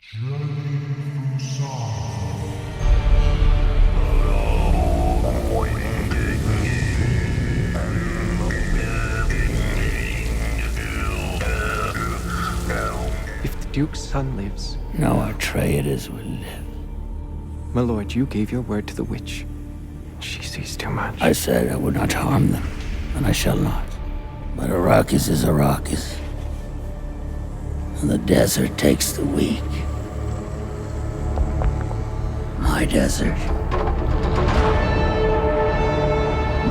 If the Duke's son lives, no Atreides will live. my lord, you gave your word to the witch. She sees too much. I said I would not harm them, and I shall not. But Arrakis is Arrakis, and the desert takes the weak. My desert.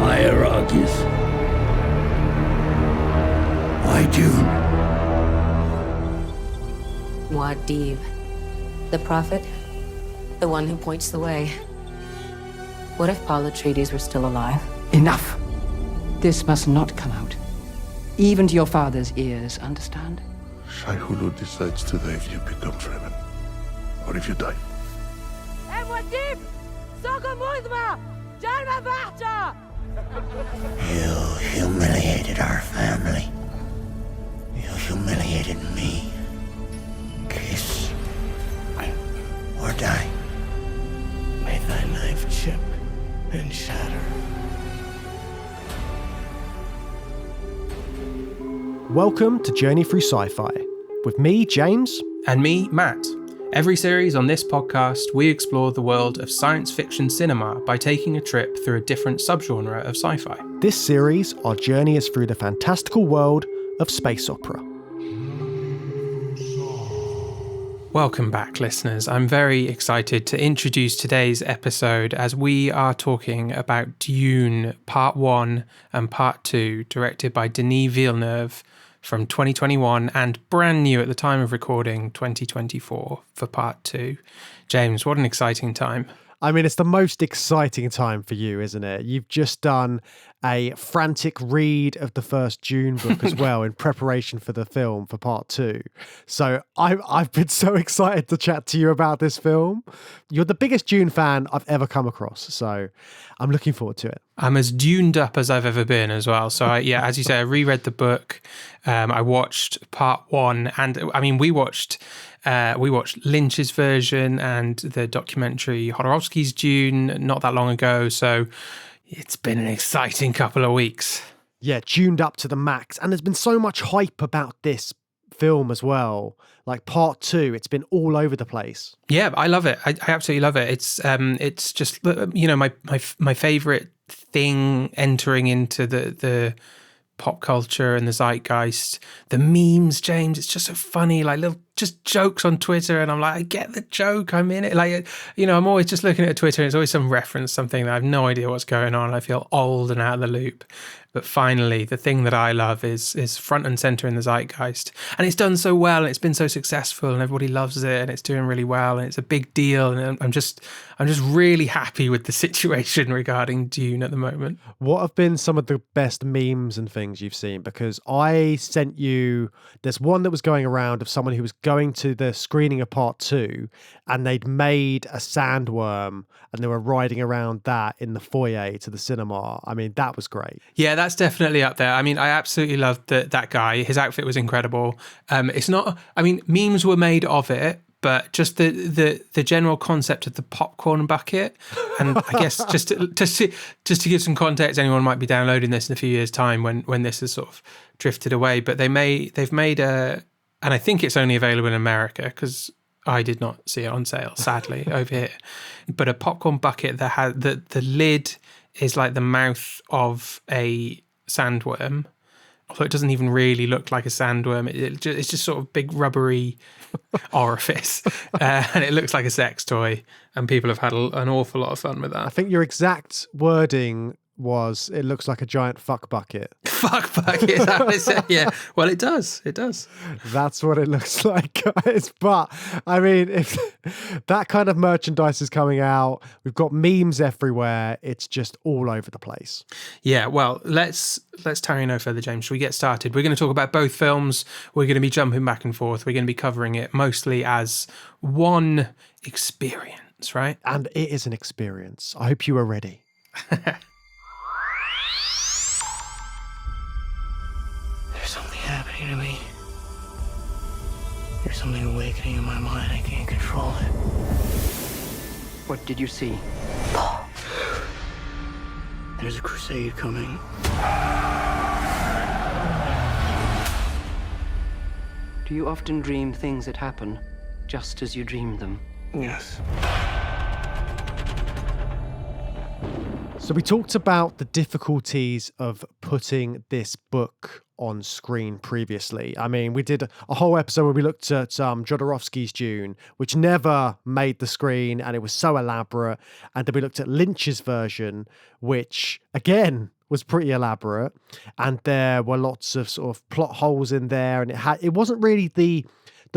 My Arrakis. My Dune. Muad'Dib, the prophet, the one who points the way. What if Paul Atreides were still alive? Enough! This must not come out. Even to your father's ears, understand? Shai Hulud decides today if you become Fremen, or if you die. You humiliated our family. You humiliated me. Kiss or die. May thy knife chip and shatter. Welcome to Journey Through Sci-Fi, with me, James. And me, Matt. Every series on this podcast, we explore the world of science fiction cinema by taking a trip through a different subgenre of sci-fi. This series, our journey is through the fantastical world of space opera. Welcome back, listeners. I'm very excited to introduce today's episode as we are talking about Dune Part 1 and Part 2, directed by Denis Villeneuve from 2021 and brand new at the time of recording, 2024 for Part 2. James, what an exciting time. I mean, it's the most exciting time for you, isn't it? You've just done a frantic read of the first Dune book as well in preparation for the film for Part 2. So I've been so excited to chat to you about this film. You're the biggest Dune fan I've ever come across, so I'm looking forward to it. I'm as duned up as I've ever been as well. So as you say, I reread the book. I watched Part 1, and I mean, we watched Lynch's version and the documentary Jodorowsky's Dune not that long ago. So it's been an exciting couple of weeks. Yeah, tuned up to the max. And there's been so much hype about this film as well. Like Part 2, it's been all over the place. Yeah, I love it. I absolutely love it. It's just, you know, my favorite thing entering into the pop culture and the zeitgeist, the memes, James. It's just so funny, like little just jokes on Twitter, and I'm like, I get the joke, I'm in it. Like, you know, I'm always just looking at Twitter and it's always some reference, something that I have no idea what's going on. I feel old and out of the loop. But finally, the thing that I love is front and center in the zeitgeist. And it's done so well, and it's been so successful, and everybody loves it, and it's doing really well, and it's a big deal. And I'm just really happy with the situation regarding Dune at the moment. What have been some of the best memes and things you've seen? Because I sent you, there's one that was going around of someone who was going to the screening of Part 2, and they'd made a sandworm, and they were riding around that in the foyer to the cinema. I mean, that was great. Yeah, that's definitely up there. I mean, I absolutely loved that guy. His outfit was incredible. It's not, I mean, memes were made of it, but just the general concept of the popcorn bucket. And I guess just to give some context, anyone might be downloading this in a few years' time when this has sort of drifted away. But they've made a, and I think it's only available in America because I did not see it on sale, sadly, over here. But a popcorn bucket that has the lid is like the mouth of a sandworm. Although it doesn't even really look like a sandworm. It's just sort of big rubbery orifice. And it looks like a sex toy. And people have had an awful lot of fun with that. I think your exact wording was, it looks like a giant fuck bucket. Fuck bucket, is that what it said? Yeah. Well, it does. It does. That's what it looks like, guys. But, I mean, if that kind of merchandise is coming out, we've got memes everywhere. It's just all over the place. Yeah, well, let's tarry no further, James. Shall we get started? We're going to talk about both films. We're going to be jumping back and forth. We're going to be covering it mostly as one experience, right? And it is an experience. I hope you are ready. There's something happening to me. There's something awakening in my mind. I can't control it. What did you see? There's a crusade coming. Do you often dream things that happen just as you dreamed them? Yes. So we talked about the difficulties of putting this book on screen previously. I mean, we did a whole episode where we looked at Jodorowsky's Dune, which never made the screen and it was so elaborate. And then we looked at Lynch's version, which again was pretty elaborate. And there were lots of sort of plot holes in there, and it wasn't really the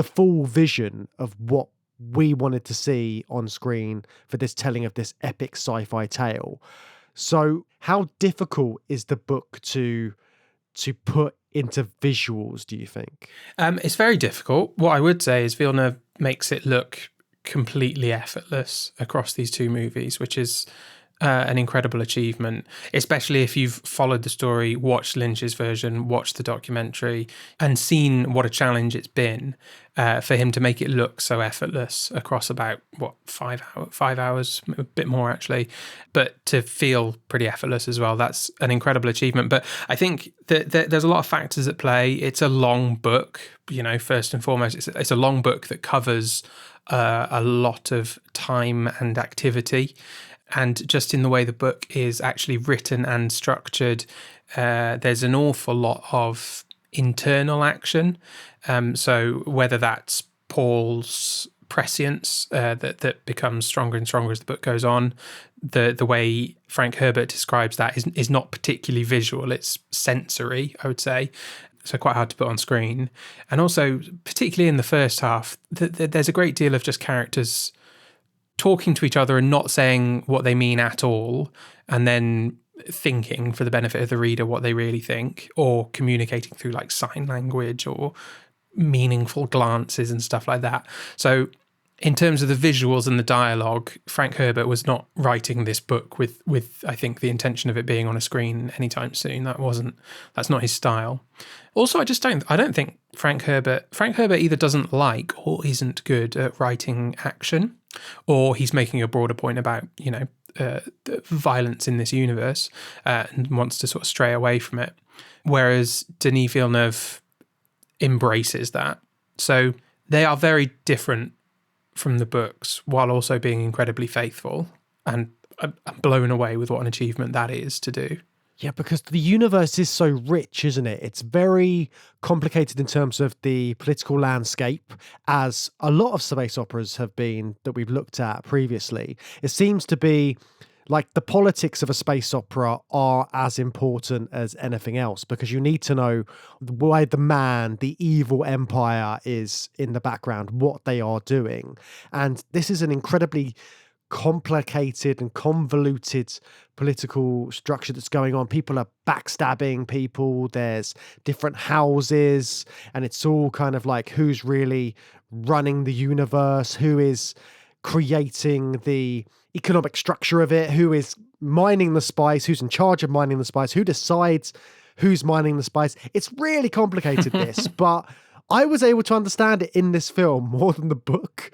full vision of what we wanted to see on screen for this telling of this epic sci-fi tale. So how difficult is the book to put into visuals, do you think? It's very difficult. What I would say is Villeneuve makes it look completely effortless across these two movies, which is an incredible achievement, especially if you've followed the story, watched Lynch's version, watched the documentary, and seen what a challenge it's been for him to make it look so effortless across about, 5 hours, a bit more actually, but to feel pretty effortless as well. That's an incredible achievement. But I think that there's a lot of factors at play. It's a long book, first and foremost. It's a long book that covers a lot of time and activity. And just in the way the book is actually written and structured, there's an awful lot of internal action. So whether that's Paul's prescience that becomes stronger and stronger as the book goes on, the way Frank Herbert describes that is not particularly visual, it's sensory, I would say. So quite hard to put on screen. And also, particularly in the first half, there's a great deal of just characters talking to each other and not saying what they mean at all, and then thinking for the benefit of the reader what they really think, or communicating through like sign language or meaningful glances and stuff like that. So in terms of the visuals and the dialogue, Frank Herbert was not writing this book with I think the intention of it being on a screen anytime soon. That's not his style. Also, I don't think Frank Herbert either doesn't like or isn't good at writing action, or he's making a broader point about, the violence in this universe and wants to sort of stray away from it. Whereas Denis Villeneuve embraces that. So they are very different from the books while also being incredibly faithful. And I'm blown away with what an achievement that is to do. Yeah, because the universe is so rich, isn't it? It's very complicated in terms of the political landscape, as a lot of space operas have been that we've looked at previously. It seems to be like the politics of a space opera are as important as anything else, because you need to know why the evil empire is in the background, what they are doing. And this is an incredibly complicated and convoluted political structure that's going on. People are backstabbing people, there's different houses, and it's all kind of like who's really running the universe, who is creating the economic structure of it, who is mining the spice, who's in charge of mining the spice, who decides who's mining the spice. It's really complicated, this, but I was able to understand it in this film more than the book.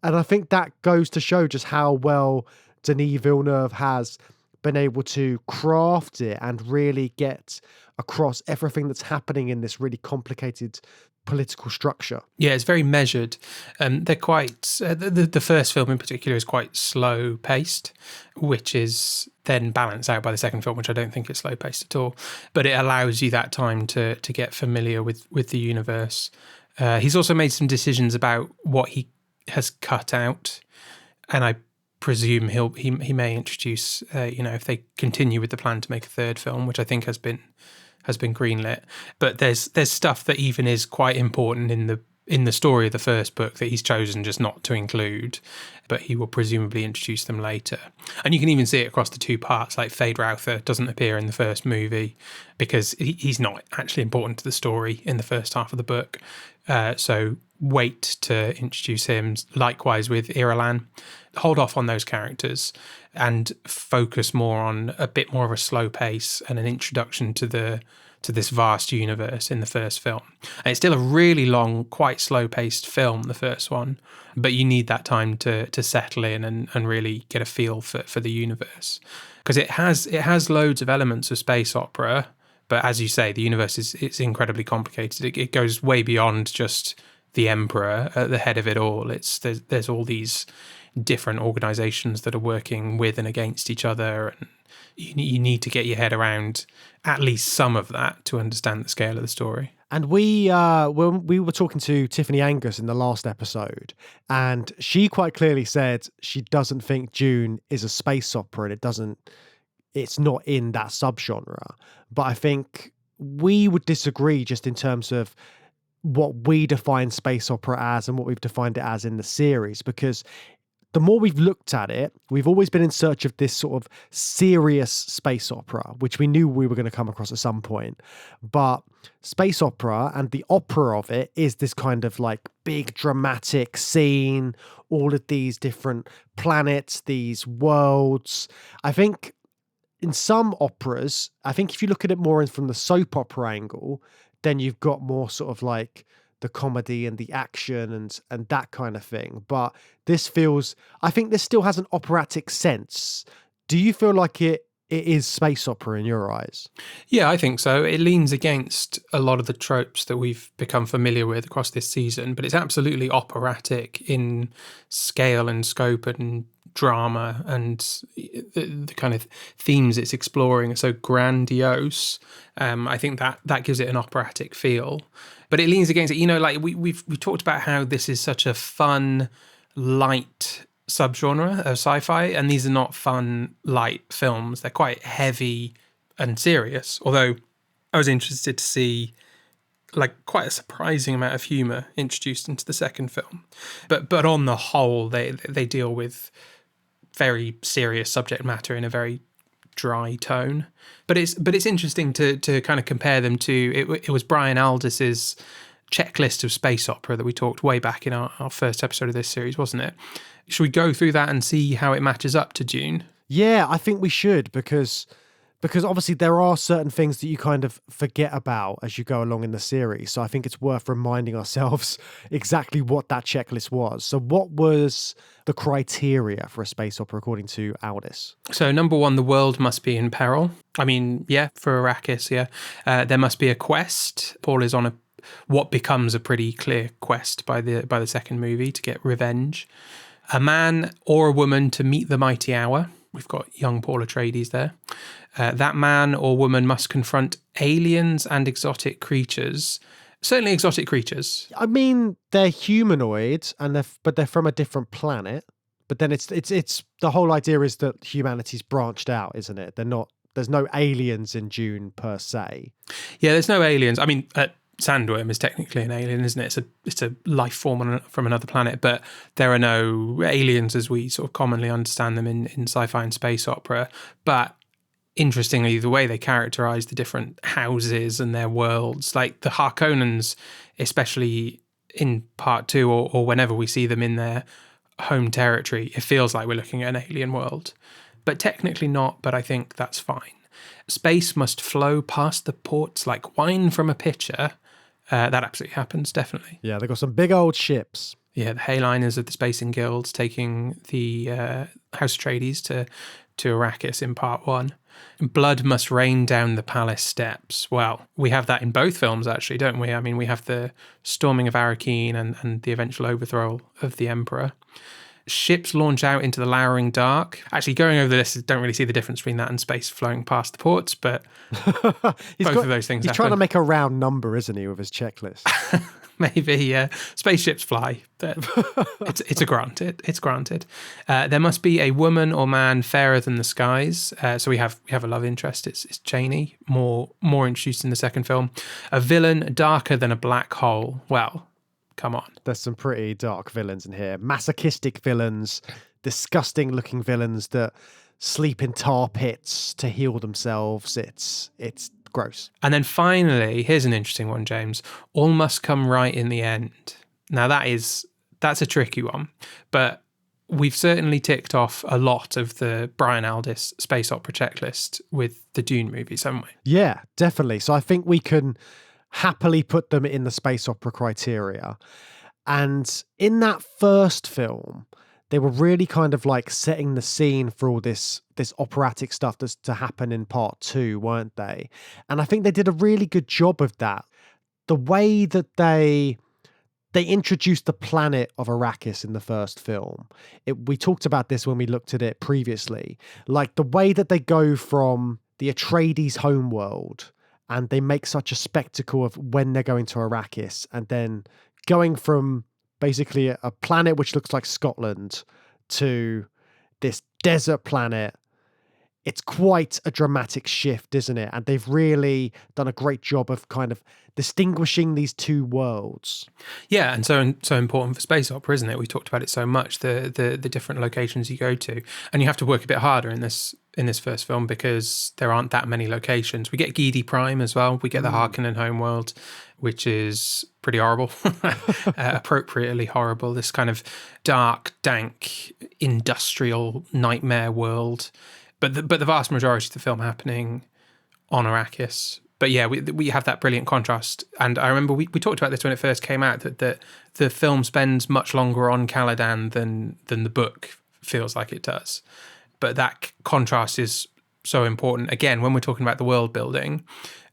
And I think that goes to show just how well Denis Villeneuve has been able to craft it and really get across everything that's happening in this really complicated political structure. Yeah, it's very measured. They're quite, the first film in particular is quite slow paced, which is then balanced out by the second film, which I don't think is slow paced at all. But it allows you that time to get familiar with the universe. He's also made some decisions about what he has cut out, and I presume he may introduce if they continue with the plan to make a third film, which I think has been greenlit, but there's stuff that even is quite important in the story of the first book that he's chosen just not to include, but he will presumably introduce them later. And you can even see it across the two parts, like Feyd-Rauther doesn't appear in the first movie because he's not actually important to the story in the first half of the book. So wait to introduce him. Likewise with Irulan. Hold off on those characters and focus more on a bit more of a slow pace and an introduction to the to this vast universe in the first film. And it's still a really long, quite slow-paced film, the first one, but you need that time to settle in and really get a feel for the universe. Because it has loads of elements of space opera, but as you say, the universe it's incredibly complicated. It goes way beyond just the Emperor at the head of it all. There's all these different organizations that are working with and against each other, and you need to get your head around at least some of that to understand the scale of the story. And we were talking to Tiffany Angus in the last episode, and she quite clearly said she doesn't think Dune is a space opera, and it's not in that subgenre. But I think we would disagree just in terms of what we define space opera as and what we've defined it as in the series, because the more we've looked at it, we've always been in search of this sort of serious space opera, which we knew we were going to come across at some point. But space opera and the opera of it is this kind of like big dramatic scene, all of these different planets, these worlds. I think in some operas, I think if you look at it more from the soap opera angle, then you've got more sort of like the comedy and the action and that kind of thing. But I think this still has an operatic sense. Do you feel like it is space opera in your eyes? Yeah, I think so. It leans against a lot of the tropes that we've become familiar with across this season, but it's absolutely operatic in scale and scope and drama, and the kind of themes it's exploring are so grandiose. I think that gives it an operatic feel, but it leans against it. You know, like we've talked about how this is such a fun, light subgenre of sci-fi, and these are not fun, light films. They're quite heavy and serious. Although I was interested to see like quite a surprising amount of humor introduced into the second film, but on the whole, they deal with very serious subject matter in a very dry tone. But it's interesting to kind of compare them to it was Brian Aldiss's checklist of space opera that we talked way back in our first episode of this series, wasn't it? Should we go through that and see how it matches up to Dune? Yeah, I think we should, because obviously there are certain things that you kind of forget about as you go along in the series. So I think it's worth reminding ourselves exactly what that checklist was. So what was the criteria for a space opera according to Aldis? So number one, the world must be in peril. I mean, yeah, for Arrakis, yeah. There must be a quest. Paul is on what becomes a pretty clear quest by the second movie to get revenge. A man or a woman to meet the mighty hour. We've got young Paul Atreides there. That man or woman must confront aliens and exotic creatures. Certainly exotic creatures. I mean, they're humanoids, but they're from a different planet. But then it's the whole idea is that humanity's branched out, isn't it? There's no aliens in Dune per se. Yeah, there's no aliens. I mean, Sandworm is technically an alien, isn't it? It's a life form from another planet, but there are no aliens as we sort of commonly understand them in sci-fi and space opera. But interestingly, the way they characterize the different houses and their worlds, like the Harkonnens, especially in part 2 or whenever we see them in their home territory, it feels like we're looking at an alien world. But technically not, but I think that's fine. Space must flow past the ports like wine from a pitcher. That absolutely happens, definitely. Yeah, they've got some big old ships. Yeah, the Hayliners of the Spacing Guilds taking the House Atreides to Arrakis in part 1. Blood must rain down the palace steps. Well, we have that in both films, actually, don't we? I mean, we have the storming of Arrakeen and the eventual overthrow of the Emperor. Ships launch out into the lowering dark. Actually, going over this, don't really see the difference between that and space flowing past the ports, but both of those things He's happen. trying to make a round number, isn't he, with his checklist? Maybe, yeah. Spaceships fly. It's granted. It's granted. There must be a woman or man fairer than the skies. So we have a love interest. It's Janie, more introduced in the second film. A villain darker than a black hole. Well, come on. There's some pretty dark villains in here. Masochistic villains, disgusting looking villains that sleep in tar pits to heal themselves. It's gross. And then finally, here's an interesting one, James. All must come right in the end. Now that's a tricky one, but we've certainly ticked off a lot of the Brian Aldiss space opera checklist with the Dune movies, haven't we? Yeah, definitely. So I think we can happily put them in the space opera criteria. And in that first film, they were really kind of like setting the scene for all this operatic stuff that's to happen in part 2, weren't they? And I think they did a really good job of that. The way that they introduced the planet of Arrakis in the first film. We talked about this when we looked at it previously. Like the way that they go from the Atreides homeworld and they make such a spectacle of when they're going to Arrakis, and then going from basically a planet which looks like Scotland to this desert planet. It's quite a dramatic shift, isn't it? And they've really done a great job of kind of distinguishing these two worlds. Yeah, and so important for space opera, isn't it? We talked about it so much, the different locations you go to, and you have to work a bit harder in this first film because there aren't that many locations. We get Gidi Prime as well. We get the Harkonnen homeworld, which is pretty horrible, appropriately horrible. This kind of dark, dank, industrial nightmare world. But the vast majority of the film happening on Arrakis. But yeah, we have that brilliant contrast. And I remember we talked about this when it first came out, that the film spends much longer on Caladan than the book feels like it does. But that contrast is so important. Again, when we're talking about the world building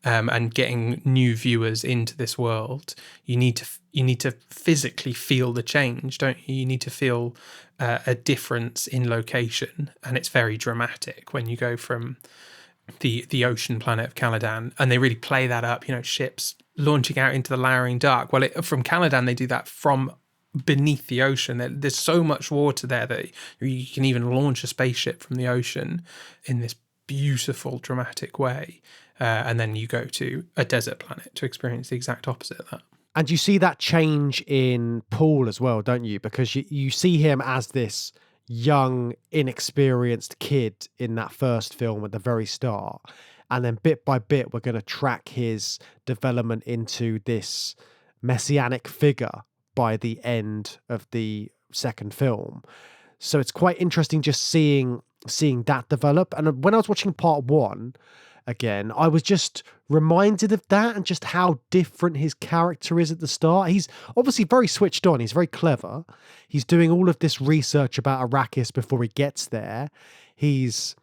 and getting new viewers into this world, you need to physically feel the change, don't you? You need to feel a difference in location, and it's very dramatic when you go from the ocean planet of Caladan, and they really play that up. You know, ships launching out into the lowering dark. Well, from Caladan they do that from beneath the ocean. There's so much water there that you can even launch a spaceship from the ocean in this beautiful, dramatic way. And then you go to a desert planet to experience the exact opposite of that. And you see that change in Paul as well, don't you? Because you see him as this young, inexperienced kid in that first film at the very start. And then bit by bit, we're going to track his development into this messianic figure by the end of the second film. So it's quite interesting just seeing that develop. And when I was watching part 1 again, I was just reminded of that and just how different his character is at the start. He's obviously very switched on. He's very clever. He's doing all of this research about Arrakis before he gets there. He's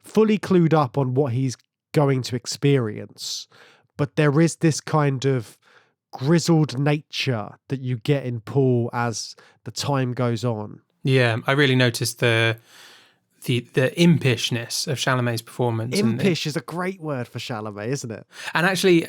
fully clued up on what he's going to experience. But there is this kind of grizzled nature that you get in Paul as the time goes on. Yeah, I really noticed the impishness of Chalamet's performance. Impish is a great word for Chalamet, isn't it? And actually,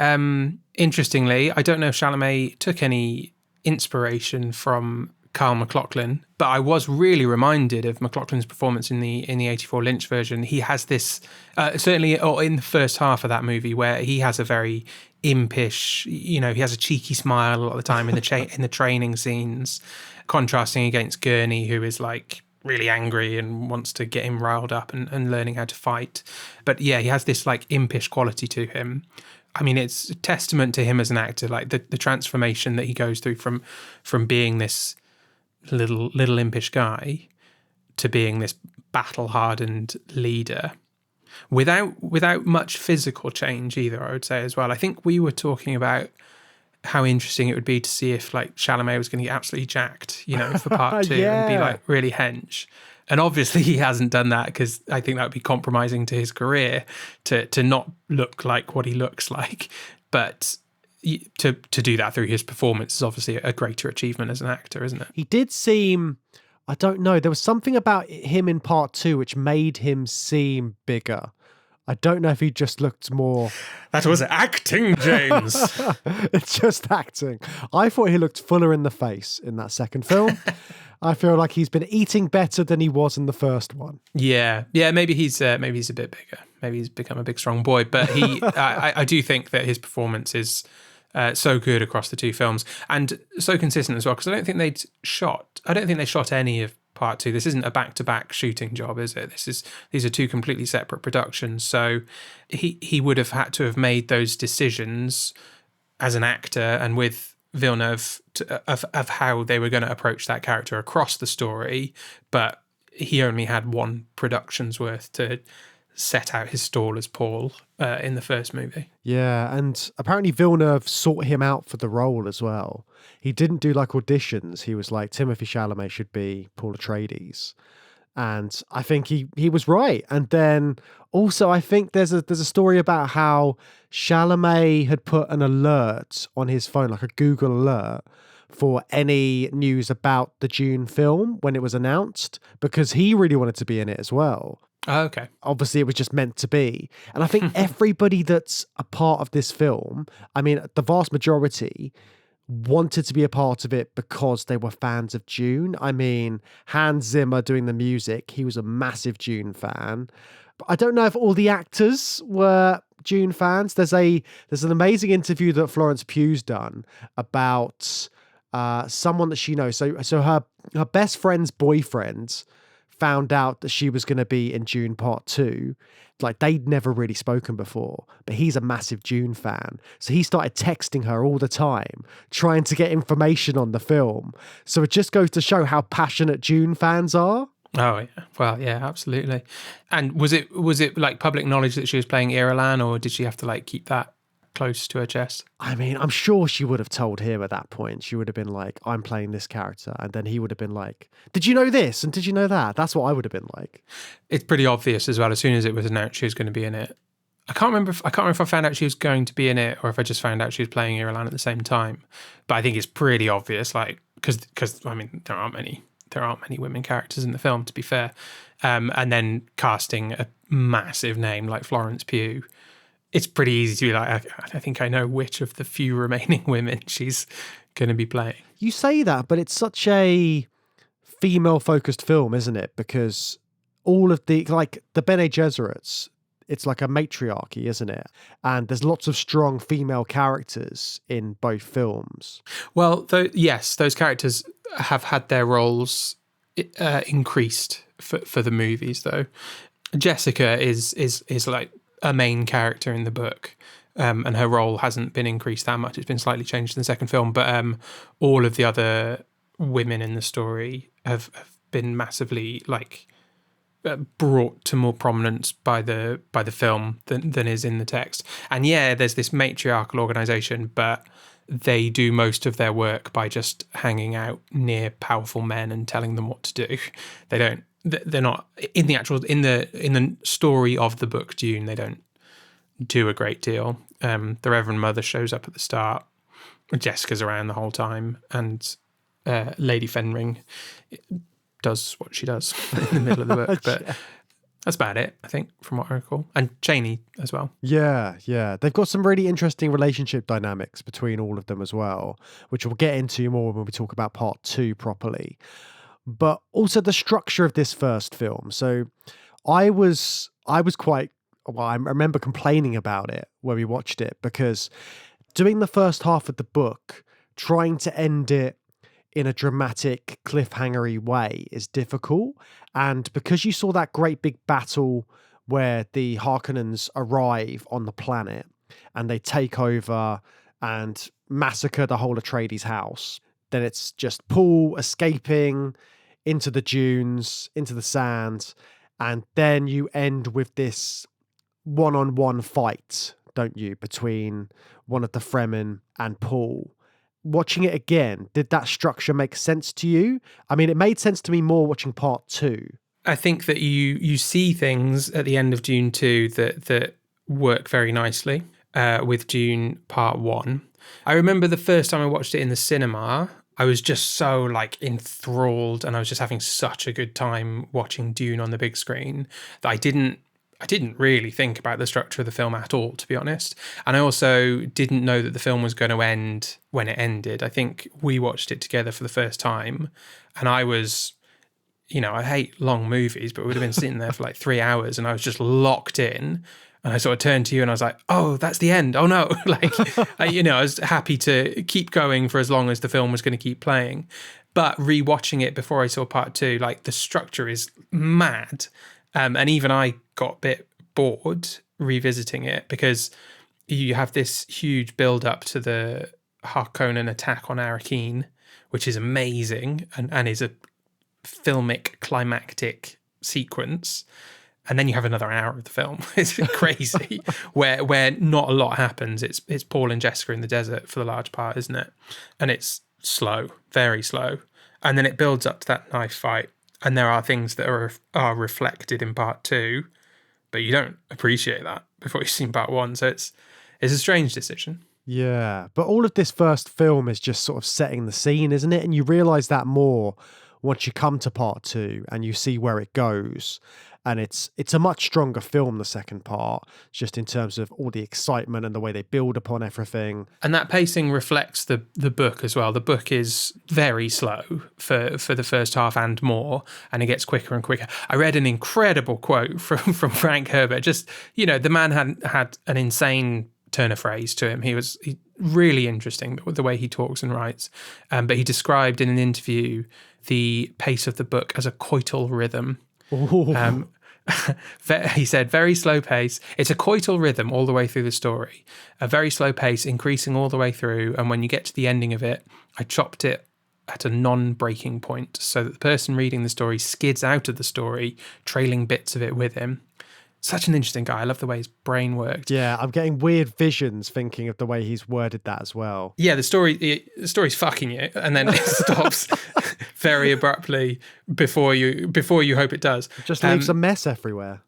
interestingly, I don't know if Chalamet took any inspiration from Carl MacLachlan, but I was really reminded of MacLachlan's performance in the E24 Lynch version. He has this, certainly in the first half of that movie, where he has a very impish, he has a cheeky smile a lot of the time in the training scenes, contrasting against Gurney, who is like really angry and wants to get him riled up and learning how to fight. But yeah, he has this like impish quality to him. I mean, it's a testament to him as an actor, like the transformation that he goes through from being this little impish guy to being this battle-hardened leader without much physical change either, I would say as well. I think we were talking about how interesting it would be to see if like Chalamet was going to get absolutely jacked, for part 2 Yeah. and be like really hench. And obviously he hasn't done that because I think that would be compromising to his career to not look like what he looks like. But to do that through his performance is obviously a greater achievement as an actor, isn't it? He did seem, I don't know, there was something about him in part 2 which made him seem bigger. I don't know if he just looked more... That was acting, James. It's just acting. I thought he looked fuller in the face in that second film. I feel like he's been eating better than he was in the first one. Yeah. Maybe he's a bit bigger. Maybe he's become a big, strong boy. But I do think that his performance is so good across the two films and so consistent as well. Because I don't think they shot any of part 2. This isn't a back-to-back shooting job, is it? These are two completely separate productions. So he would have had to have made those decisions as an actor and with Villeneuve of how they were going to approach that character across the story, but he only had one production's worth to set out his stall as Paul in the first movie. Yeah, and apparently Villeneuve sought him out for the role as well. He didn't do like auditions. He was like, Timothée Chalamet should be Paul Atreides. And I think he was right. And then also I think there's a story about how Chalamet had put an alert on his phone, like a Google alert, for any news about the Dune film when it was announced, because he really wanted to be in it as well. Oh, okay. Obviously, it was just meant to be. And I think everybody that's a part of this film, I mean, the vast majority wanted to be a part of it because they were fans of Dune. I mean, Hans Zimmer doing the music, he was a massive Dune fan. But I don't know if all the actors were Dune fans. There's an amazing interview that Florence Pugh's done about someone that she knows. So her best friend's boyfriend found out that she was going to be in Dune Part 2. Like, they'd never really spoken before, but he's a massive Dune fan. So he started texting her all the time, trying to get information on the film. So it just goes to show how passionate Dune fans are. Oh, yeah. Well, yeah, absolutely. And was it like public knowledge that she was playing Irulan, or did she have to like keep that close to her chest? I mean, I'm sure she would have told him at that point. She would have been like, I'm playing this character. And then he would have been like, did you know this? And did you know that? That's what I would have been like. It's pretty obvious as well. As soon as it was announced she was going to be in it. I can't remember if I found out she was going to be in it or if I just found out she was playing Irulan at the same time. But I think it's pretty obvious, like, because I mean, there aren't many women characters in the film, to be fair. And then casting a massive name like Florence Pugh, it's pretty easy to be like, I think I know which of the few remaining women she's going to be playing. You say that, but it's such a female-focused film, isn't it? Because all of the Bene Gesserits, it's like a matriarchy, isn't it? And there's lots of strong female characters in both films. Well, yes, those characters have had their roles increased for the movies, though. Jessica is like a main character in the book, and her role hasn't been increased that much. It's been slightly changed in the second film, but all of the other women in the story have been massively like brought to more prominence by the film than is in the text. And yeah, there's this matriarchal organization, but they do most of their work by just hanging out near powerful men and telling them what to do. They're not in the story of the book Dune. They don't do a great deal. The Reverend Mother shows up at the start. Jessica's around the whole time, and Lady Fenring does what she does in the middle of the book. But that's about it, I think, from what I recall. And Cheney as well. Yeah. They've got some really interesting relationship dynamics between all of them as well, which we'll get into more when we talk about part 2 properly. But also the structure of this first film. So I was quite, well, I remember complaining about it when we watched it, because doing the first half of the book, trying to end it in a dramatic cliffhangery way is difficult. And because you saw that great big battle where the Harkonnens arrive on the planet and they take over and massacre the whole Atreides house, then it's just Paul escaping into the dunes, into the sand, and then you end with this one-on-one fight, don't you, between one of the Fremen and Paul. Watching it again, did that structure make sense to you? I mean, it made sense to me more watching part 2. I think that you see things at the end of Dune 2 that work very nicely with Dune Part 1. I remember the first time I watched it in the cinema, I was just so like enthralled, and I was just having such a good time watching Dune on the big screen that I didn't really think about the structure of the film at all, to be honest. And I also didn't know that the film was going to end when it ended. I think we watched it together for the first time, and I was, I hate long movies, but we would have been sitting there for like 3 hours, and I was just locked in. And I sort of turned to you and I was like, oh, that's the end. Oh, no. I was happy to keep going for as long as the film was going to keep playing. But rewatching it before I saw part 2, like the structure is mad. And even I got a bit bored revisiting it, because you have this huge build up to the Harkonnen attack on Arrakis, which is amazing and is a filmic climactic sequence. And then you have another hour of the film. It's crazy, where not a lot happens. It's Paul and Jessica in the desert for the large part, isn't it? And it's slow, very slow. And then it builds up to that knife fight. And there are things that are reflected in part 2, but you don't appreciate that before you've seen part 1. So it's a strange decision. Yeah, but all of this first film is just sort of setting the scene, isn't it? And you realise that more once you come to part 2 and you see where it goes. And it's a much stronger film, the second part, just in terms of all the excitement and the way they build upon everything. And that pacing reflects the book as well. The book is very slow for the first half and more, and it gets quicker and quicker. I read an incredible quote from Frank Herbert. Just, the man had an insane turn of phrase to him. He really interesting with the way he talks and writes. But he described in an interview the pace of the book as a coital rhythm. He said, very slow pace. It's a coital rhythm all the way through the story. A very slow pace, increasing all the way through. And when you get to the ending of it, I chopped it at a non-breaking point so that the person reading the story skids out of the story, trailing bits of it with him. Such an interesting guy. I love the way his brain worked. Yeah, I'm getting weird visions thinking of the way he's worded that as well. Yeah, the story's fucking you, and then it stops very abruptly before you hope it does. It just leaves a mess everywhere.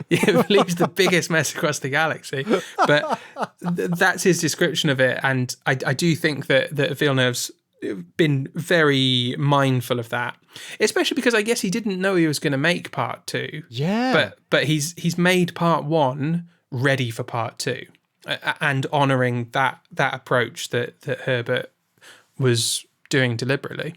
It leaves the biggest mess across the galaxy. But that's his description of it, and I do think that Villeneuve's been very mindful of that, especially because I guess he didn't know he was going to make part 2. Yeah, but he's made part 1 ready for part 2, and honouring that approach that Herbert was doing deliberately.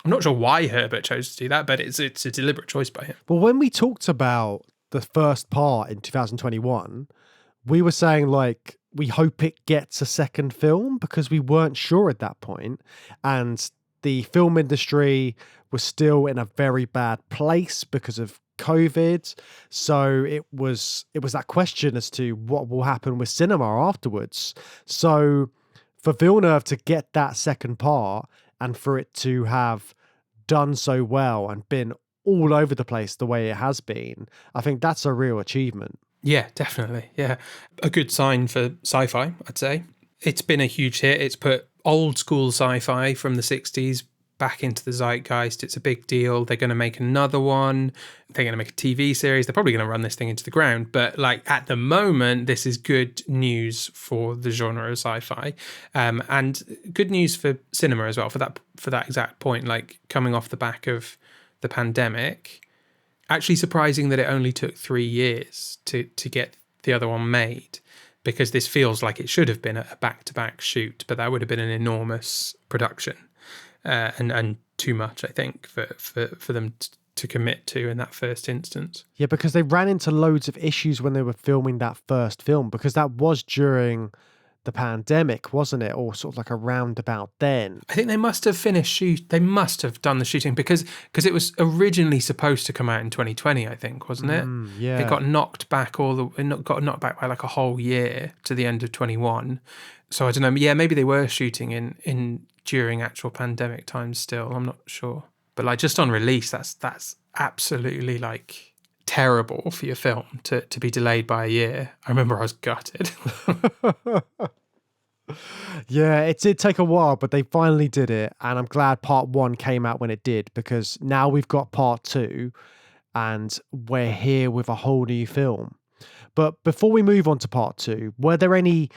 I'm not sure why Herbert chose to do that, but it's a deliberate choice by him. Well, when we talked about the first part in 2021, we were saying we hope it gets a second film because we weren't sure at that point, and the film industry was still in a very bad place because of COVID. So it was that question as to what will happen with cinema afterwards. So for Villeneuve to get that second part and for it to have done so well and been all over the place the way it has been, I think that's a real achievement. Yeah, definitely. Yeah. A good sign for sci-fi, I'd say. It's been a huge hit. It's put old school sci-fi from the 60s back into the zeitgeist. It's a big deal. They're going to make another one. They're going to make a TV series. They're probably going to run this thing into the ground. But at the moment, this is good news for the genre of sci-fi, and good news for cinema as well. For that exact point, coming off the back of the pandemic. Actually surprising that it only took 3 years to get the other one made, because this feels like it should have been a back-to-back shoot, but that would have been an enormous production and too much, I think, for them to commit to in that first instance. Yeah, because they ran into loads of issues when they were filming that first film, because that was during the pandemic, wasn't it? Or sort of around about then. I think they must have they must have done the shooting because it was originally supposed to come out in 2020, I think, wasn't it? Yeah. It got knocked back got knocked back by a whole year to the end of 21. So I don't know. Yeah, maybe they were shooting in during actual pandemic times still. I'm not sure. But just on release, that's absolutely terrible for your film to be delayed by a year. I remember I was gutted. Yeah, it did take a while, but they finally did it. And I'm glad part 1 came out when it did, because now we've got part 2 and we're here with a whole new film. But before we move on to part 2, were there any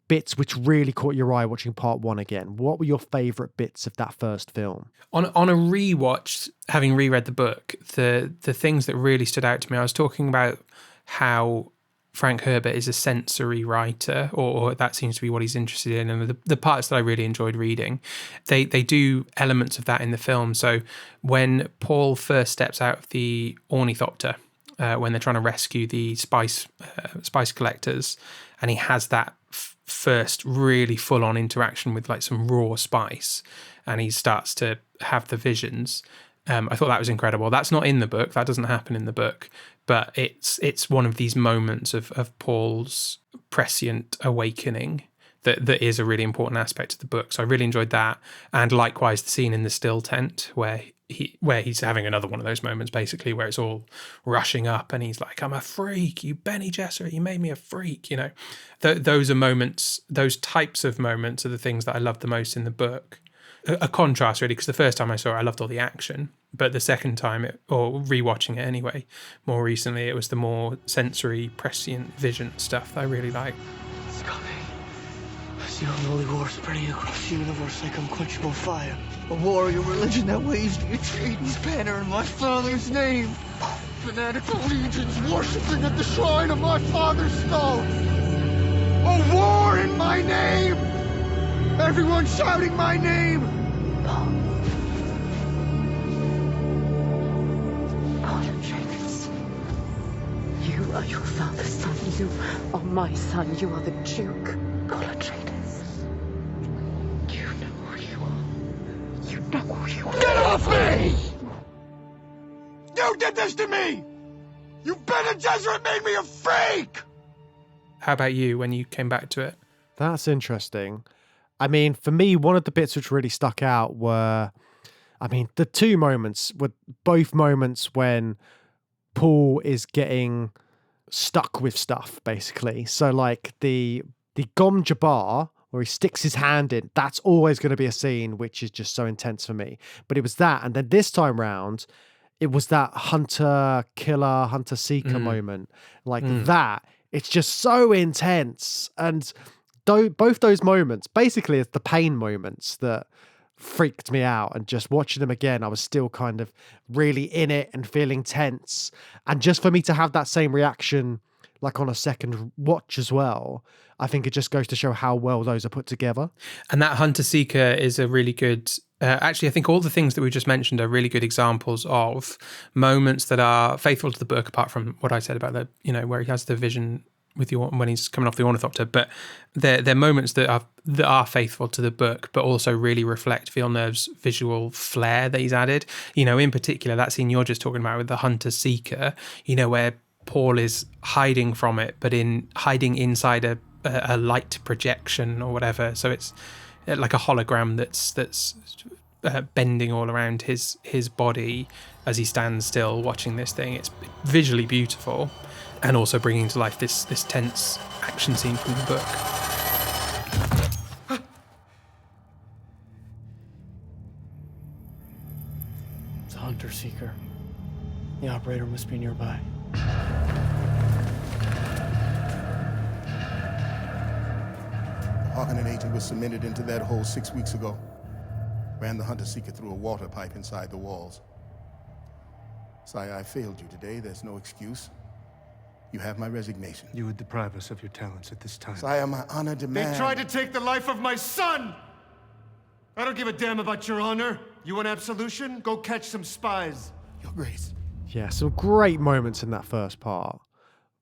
bits which really caught your eye watching part 1 again? What were your favourite bits of that first film? On a rewatch, having reread the book, the things that really stood out to me, I was talking about how Frank Herbert is a sensory writer, or that seems to be what he's interested in, and the parts that I really enjoyed reading, they do elements of that in the film. So when Paul first steps out of the ornithopter, when they're trying to rescue the spice collectors, and he has that first really full-on interaction with some raw spice, and he starts to have the visions. I thought that was incredible. That's not in the book. That doesn't happen in the book. But it's one of these moments of Paul's prescient awakening that is a really important aspect of the book. So I really enjoyed that. And likewise, the scene in the still tent where he's having another one of those moments, basically, where it's all rushing up and he's like, I'm a freak, you Benny Gesserit, you made me a freak, you know. Those are moments, those types of moments are the things that I love the most in the book. A contrast, really, because the first time I saw it, I loved all the action. But the second time, or rewatching it anyway, more recently, it was the more sensory, prescient vision stuff that I really like. It's coming. I see unholy war spreading across the universe like unquenchable fire. A warrior religion that waves the Atreides banner in my father's name. Fanatical legions worshipping at the shrine of my father's skull. A war in my name! Everyone shouting my name! Paul Atreides. You are your father's son. You are my son. You are the Duke. Paul Atreides. You know who you are. You know who you are. Get off me! You did this to me! You Bene Gesserit made me a freak! How about you when you came back to it? That's interesting. I mean, for me, one of the bits which really stuck out were, the two moments were both moments when Paul is getting stuck with stuff, basically. So like the Gom Jabbar, where he sticks his hand in, that's always going to be a scene which is just so intense for me. But it was that, and then this time round, it was that hunter-killer, hunter-seeker moment. Like that, it's just so intense. And both those moments, basically it's the pain moments that freaked me out, and just watching them again, I was still kind of really in it and feeling tense. And just for me to have that same reaction, like on a second watch as well, I think it just goes to show how well those are put together. And that hunter-seeker is a really good... actually, I think all the things that we just mentioned are really good examples of moments that are faithful to the book, apart from what I said about where he has the vision with when he's coming off the ornithopter. But they're moments that are faithful to the book, but also really reflect Villeneuve's visual flair that he's added. In particular, that scene you're just talking about with the hunter-seeker, where Paul is hiding from it, but hiding inside a light projection or whatever. So it's like a hologram that's bending all around his body as he stands still watching this thing. It's visually beautiful, and also bringing to life this tense action scene from the book. It's a hunter-seeker. The operator must be nearby. Harkonnen agent was cemented into that hole 6 weeks ago. Ran the hunter-seeker through a water pipe inside the walls. I failed you today. There's no excuse. You have my resignation. You would deprive us of your talents at this time. My honor demands... They tried to take the life of my son! I don't give a damn about your honor. You want absolution? Go catch some spies. Your Grace. Yeah, some great moments in that first part.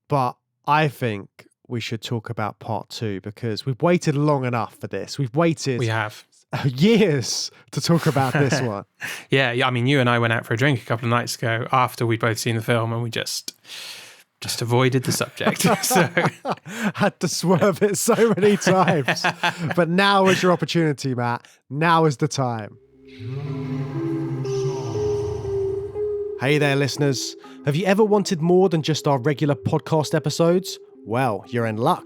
But I think we should talk about part 2, because we've waited long enough for this. We have. Years to talk about this one. Yeah, I mean, you and I went out for a drink a couple of nights ago after we'd both seen the film, and we just avoided the subject. So had to swerve it so many times. But now is your opportunity, Matt. Now is the time. Hey there, listeners. Have you ever wanted more than just our regular podcast episodes? Well, you're in luck.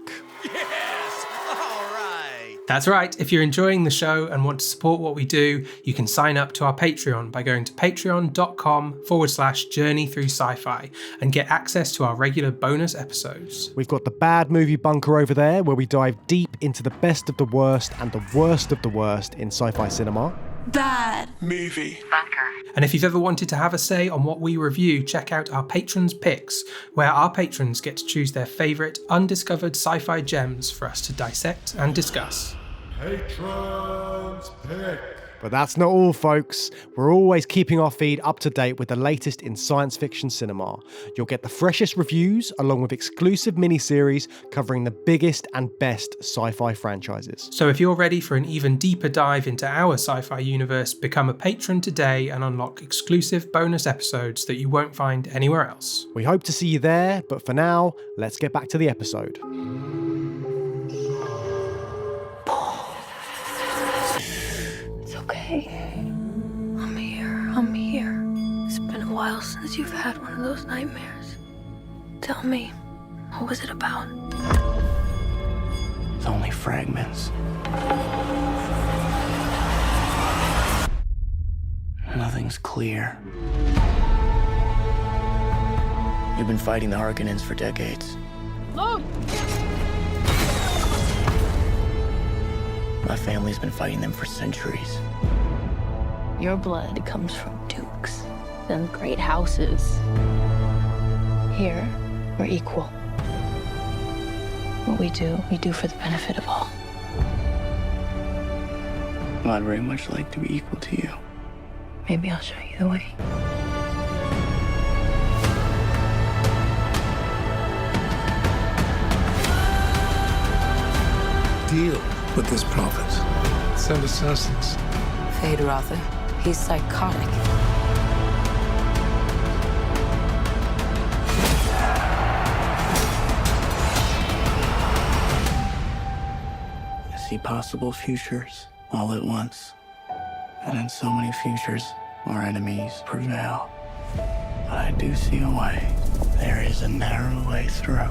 That's right. If you're enjoying the show and want to support what we do, you can sign up to our Patreon by going to patreon.com/journey through sci-fi and get access to our regular bonus episodes. We've got the Bad Movie Bunker over there, where we dive deep into the best of the worst and the worst of the worst in sci-fi cinema. Bad Movie Bunker. And if you've ever wanted to have a say on what we review, check out our Patrons Picks, where our patrons get to choose their favourite undiscovered sci-fi gems for us to dissect and discuss. Patrons Pick. But that's not all, folks. We're always keeping our feed up to date with the latest in science fiction cinema. You'll get the freshest reviews, along with exclusive miniseries covering the biggest and best sci-fi franchises. So if you're ready for an even deeper dive into our sci-fi universe, become a patron today and unlock exclusive bonus episodes that you won't find anywhere else. We hope to see you there, but for now, let's get back to the episode. okay. I'm here. I'm here. It's been a while since you've had one of those nightmares. Tell me, what was it about? It's only fragments. Nothing's clear. You've been fighting the Harkonnens for decades. Look! My family's been fighting them for centuries. Your blood comes from dukes and great houses. Here, we're equal. What we do for the benefit of all. Well, I'd very much like to be equal to you. Maybe I'll show you the way. Deal with this prophet. Send assassins. Fade Rother. He's psychotic. I see possible futures all at once. And in so many futures, our enemies prevail. But I do see a way. There is a narrow way through.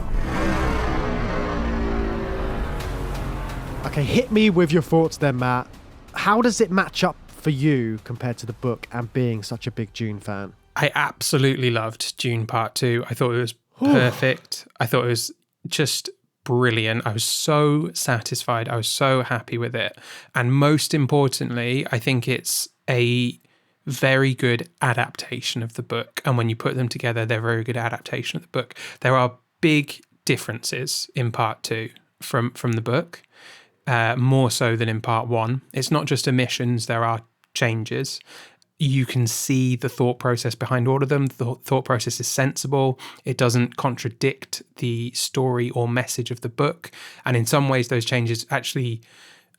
Okay, hit me with your thoughts then, Matt. How does it match up for you compared to the book and being such a big Dune fan? I absolutely loved Dune Part 2. I thought it was perfect. I thought it was just brilliant. I was so satisfied. I was so happy with it. And most importantly, I think it's a very good adaptation of the book. And when you put them together, they're a very good adaptation of the book. There are big differences in Part 2 from the book. More so than in Part 1. It's not just omissions, there are changes. You can see the thought process behind all of them. The thought process is sensible. It doesn't contradict the story or message of the book. And in some ways, those changes actually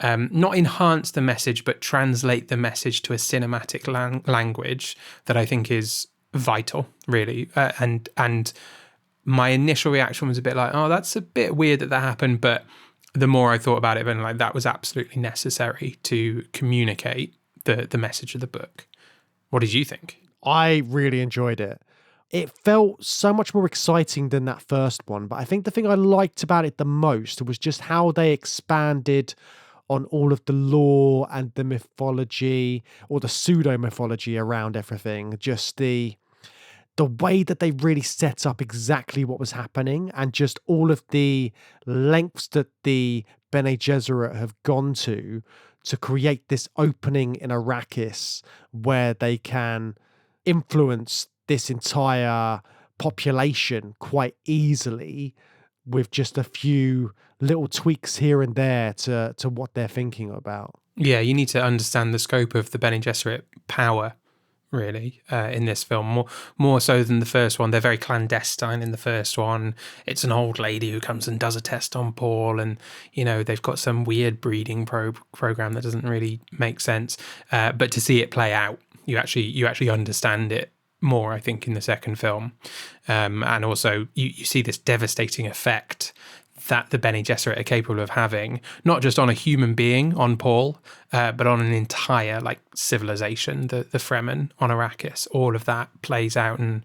not enhance the message, but translate the message to a cinematic language that I think is vital, really. And my initial reaction was a bit like, oh, that's a bit weird that happened, but the more I thought about it, then like that was absolutely necessary to communicate the message of the book. What did you think? I really enjoyed it. It felt so much more exciting than that first one, but I think the thing I liked about it the most was just how they expanded on all of the lore and the mythology, or the pseudo-mythology around everything. Just the way that they really set up exactly what was happening, and just all of the lengths that the Bene Gesserit have gone to create this opening in Arrakis where they can influence this entire population quite easily with just a few little tweaks here and there to what they're thinking about. Yeah, you need to understand the scope of the Bene Gesserit power, really, in this film, more so than the first one. They're very clandestine in the first one. It's an old lady who comes and does a test on Paul, and they've got some weird breeding program that doesn't really make sense. But to see it play out, you actually understand it more, I think, in the second film, and also you see this devastating effect that the Bene Gesserit are capable of having, not just on a human being, on Paul, but on an entire civilization, the Fremen on Arrakis. All of that plays out, and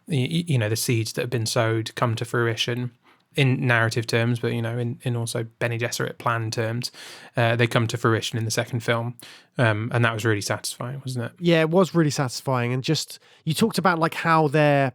the seeds that have been sowed come to fruition in narrative terms, but in also Bene Gesserit plan terms, they come to fruition in the second film, and that was really satisfying, wasn't it? Yeah, it was really satisfying, and just you talked about how they're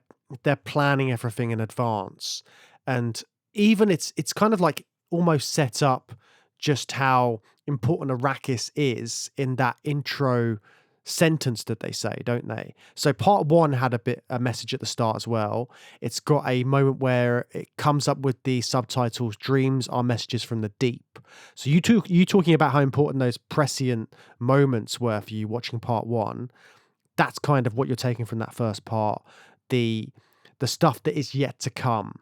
planning everything in advance, and even it's kind of almost set up just how important Arrakis is in that intro sentence that they say, don't they? So part 1 had a message at the start as well. It's got a moment where it comes up with the subtitles, "Dreams are messages from the deep." So you talking about how important those prescient moments were for you watching part 1. That's kind of what you're taking from that first part. The stuff that is yet to come.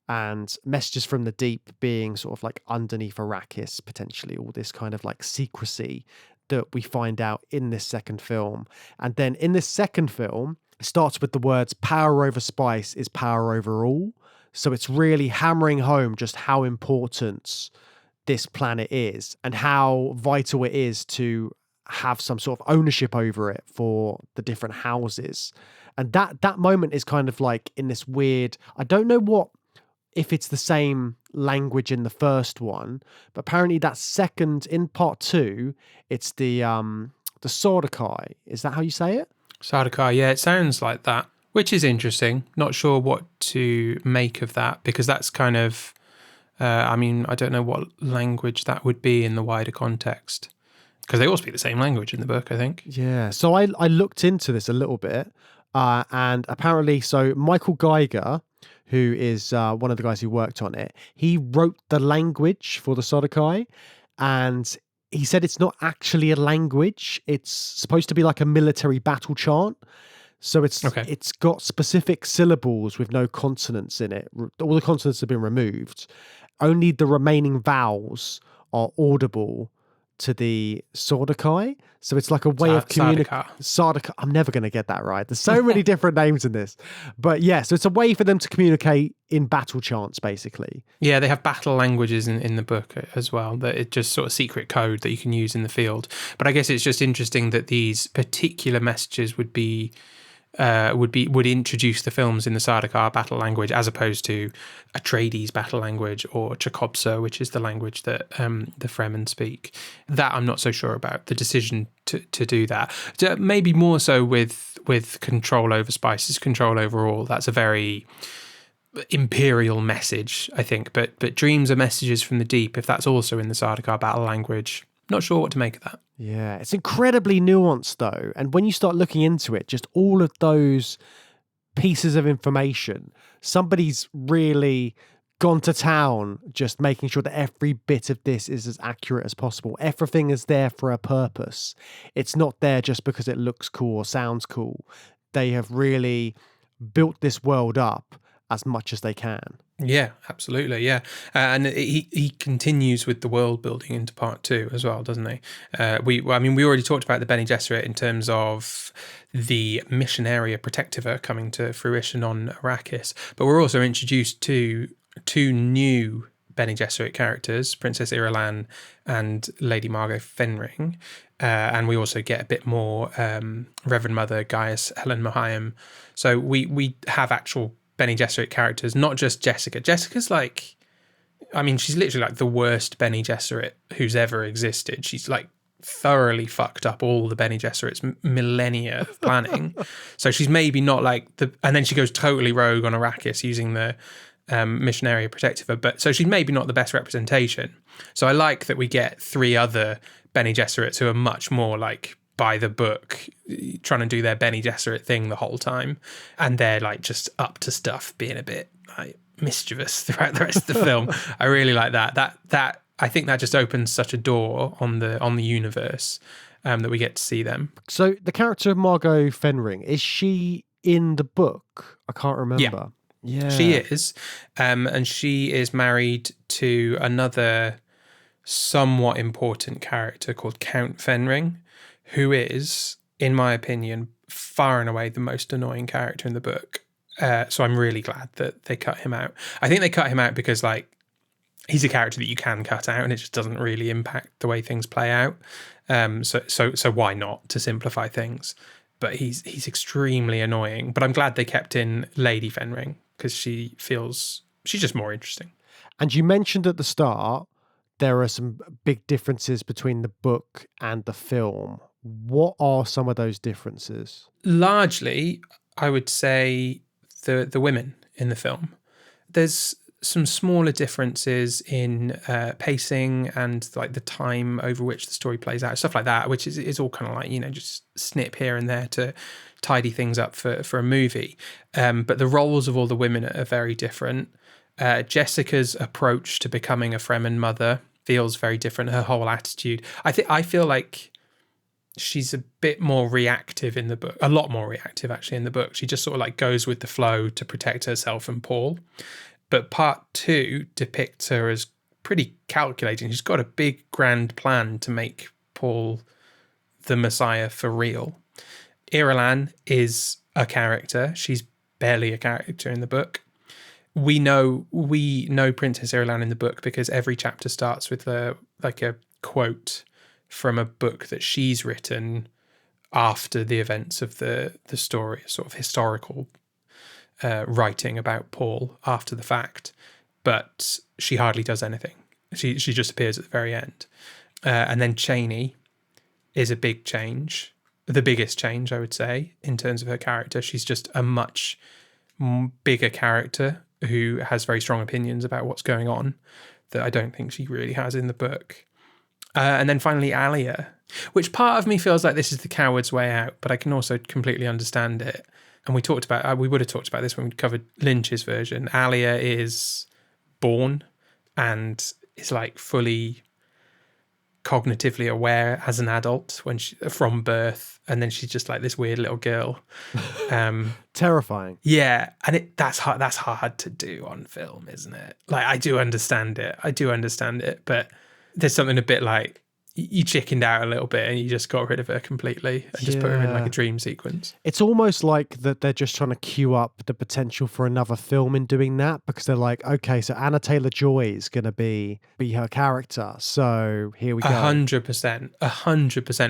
And messages from the deep being sort of underneath Arrakis, potentially, all this kind of secrecy that we find out in this second film. And then in this second film, it starts with the words, "Power over spice is power over all." So it's really hammering home just how important this planet is and how vital it is to have some sort of ownership over it for the different houses. And that moment is kind of like in this weird, I don't know if it's the same language in the first one, but apparently that second, in part 2, it's the Sardaukar. Is that how you say it? Sardaukar, yeah, it sounds like that, which is interesting. Not sure what to make of that, because that's kind of, I don't know what language that would be in the wider context, because they all speak the same language in the book, I think. Yeah, so I looked into this a little bit, and apparently, so Michael Geiger, who is one of the guys who worked on it, he wrote the language for the Sardaukar, and he said it's not actually a language. It's supposed to be like a military battle chant. So it's got specific syllables with no consonants in it. All the consonants have been removed. Only the remaining vowels are audible to the Sardaukar. So it's like a way of communicating. Sardaukar. I'm never going to get that right. There's so many different names in this. But yeah, so it's a way for them to communicate in battle chants, basically. Yeah, they have battle languages in the book as well. That it's just sort of secret code that you can use in the field. But I guess it's just interesting that these particular messages would introduce the films in the Sardaukar battle language, as opposed to Atreides battle language or Chakobsa, which is the language that the Fremen speak. That I'm not so sure about, the decision to do that. Maybe more so with control over spices, control over all. That's a very imperial message, I think. But dreams are messages from the deep. If that's also in the Sardaukar battle language, not sure what to make of that. Yeah, it's incredibly nuanced though. And when you start looking into it, just all of those pieces of information, somebody's really gone to town just making sure that every bit of this is as accurate as possible. Everything is there for a purpose. It's not there just because it looks cool or sounds cool. They have really built this world up as much as they can. Yeah, absolutely. Yeah. And he continues with the world building into part 2 as well, doesn't he? We already talked about the Bene Gesserit in terms of the mission area protectiva coming to fruition on Arrakis, but we're also introduced to 2 new Bene Gesserit characters, Princess Irulan and Lady Margot Fenring. And we also get a bit more Reverend Mother Gaius Helen Mohiam. So we have actual Bene Gesserit characters, not just Jessica. Jessica's like, she's literally like the worst Bene Gesserit who's ever existed. She's like thoroughly fucked up all the Bene Gesserit's millennia of planning. So she's maybe not like and then she goes totally rogue on Arrakis using the mission area protectiva. But so she's maybe not the best representation. So I like that we get 3 other Bene Gesserits who are much more like by the book, trying to do their Bene Gesserit thing the whole time, and they're like just up to stuff, being a bit like mischievous throughout the rest of the film. I really like that. That I think that just opens such a door on the universe that we get to see them. So the character of Margot Fenring, is she in the book? I can't remember. Yeah. She is, and she is married to another somewhat important character called Count Fenring, who is, in my opinion, far and away the most annoying character in the book. So I'm really glad that they cut him out. I think they cut him out because, like, he's a character that you can cut out and it just doesn't really impact the way things play out. So why not, to simplify things? But he's extremely annoying. But I'm glad they kept in Lady Fenring because she's just more interesting. And you mentioned at the start there are some big differences between the book and the film. What are some of those differences? Largely, I would say the women in the film. There's some smaller differences in pacing and like the time over which the story plays out, stuff like that, which is all kind of like, just snip here and there to tidy things up for a movie. But the roles of all the women are very different. Jessica's approach to becoming a Fremen mother feels very different. Her whole attitude. I feel like she's a bit more reactive in the book, a lot more reactive actually in the book. She just sort of like goes with the flow to protect herself and Paul. But part 2 depicts her as pretty calculating. She's got a big grand plan to make Paul the Messiah for real. Irulan is a character. She's barely a character in the book. We know Princess Irulan in the book because every chapter starts with a quote from a book that she's written after the events of the story, sort of historical writing about Paul after the fact, but she hardly does anything. She just appears at the very end. And then Cheney is a big change, the biggest change, I would say, in terms of her character. She's just a much bigger character who has very strong opinions about what's going on that I don't think she really has in the book. And then finally, Alia, which part of me feels like this is the coward's way out, but I can also completely understand it. And we would have talked about this when we covered Lynch's version. Alia is born and is like fully cognitively aware as an adult from birth, and then she's just like this weird little girl. Terrifying. Yeah, and that's hard to do on film, isn't it? Like, I do understand it, but there's something a bit like you chickened out a little bit and you just got rid of her completely and just put her in like a dream sequence. It's almost like that they're just trying to queue up the potential for another film in doing that, because they're like, okay, so Anna Taylor-Joy is going to be her character, so here we go. 100%.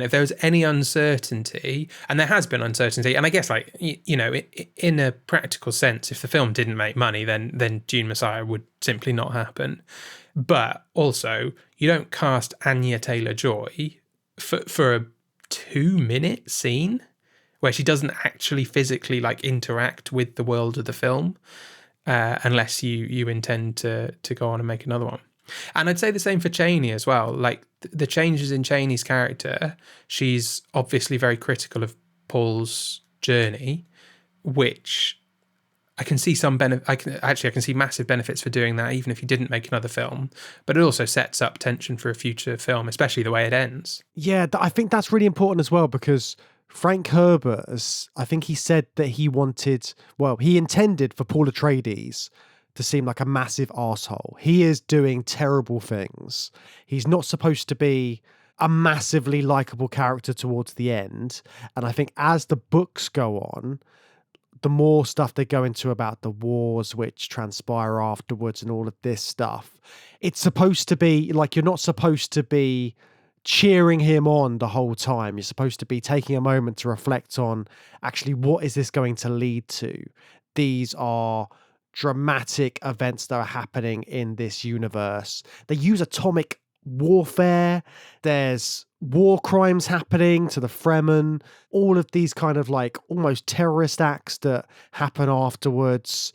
If there was any uncertainty, and there has been uncertainty, and I guess, like, you know, in a practical sense, if the film didn't make money, then Dune Messiah would simply not happen. But also, you don't cast Anya Taylor-Joy for a 2-minute scene where she doesn't actually physically like interact with the world of the film, unless you intend to go on and make another one. And I'd say the same for Cheney as well. Like, the changes in Cheney's character, she's obviously very critical of Paul's journey, which I can see I can see massive benefits for doing that, even if you didn't make another film. But it also sets up tension for a future film, especially the way it ends. Yeah, I think that's really important as well, because Frank Herbert, I think he said that he intended for Paul Atreides to seem like a massive arsehole. He is doing terrible things. He's not supposed to be a massively likable character towards the end. And I think as the books go on, the more stuff they go into about the wars which transpire afterwards and all of this stuff, it's supposed to be like, you're not supposed to be cheering him on the whole time. You're supposed to be taking a moment to reflect on, actually, what is this going to lead to? These are dramatic events that are happening in this universe. They use atomic warfare. There's war crimes happening to the Fremen. All of these kind of like almost terrorist acts that happen afterwards.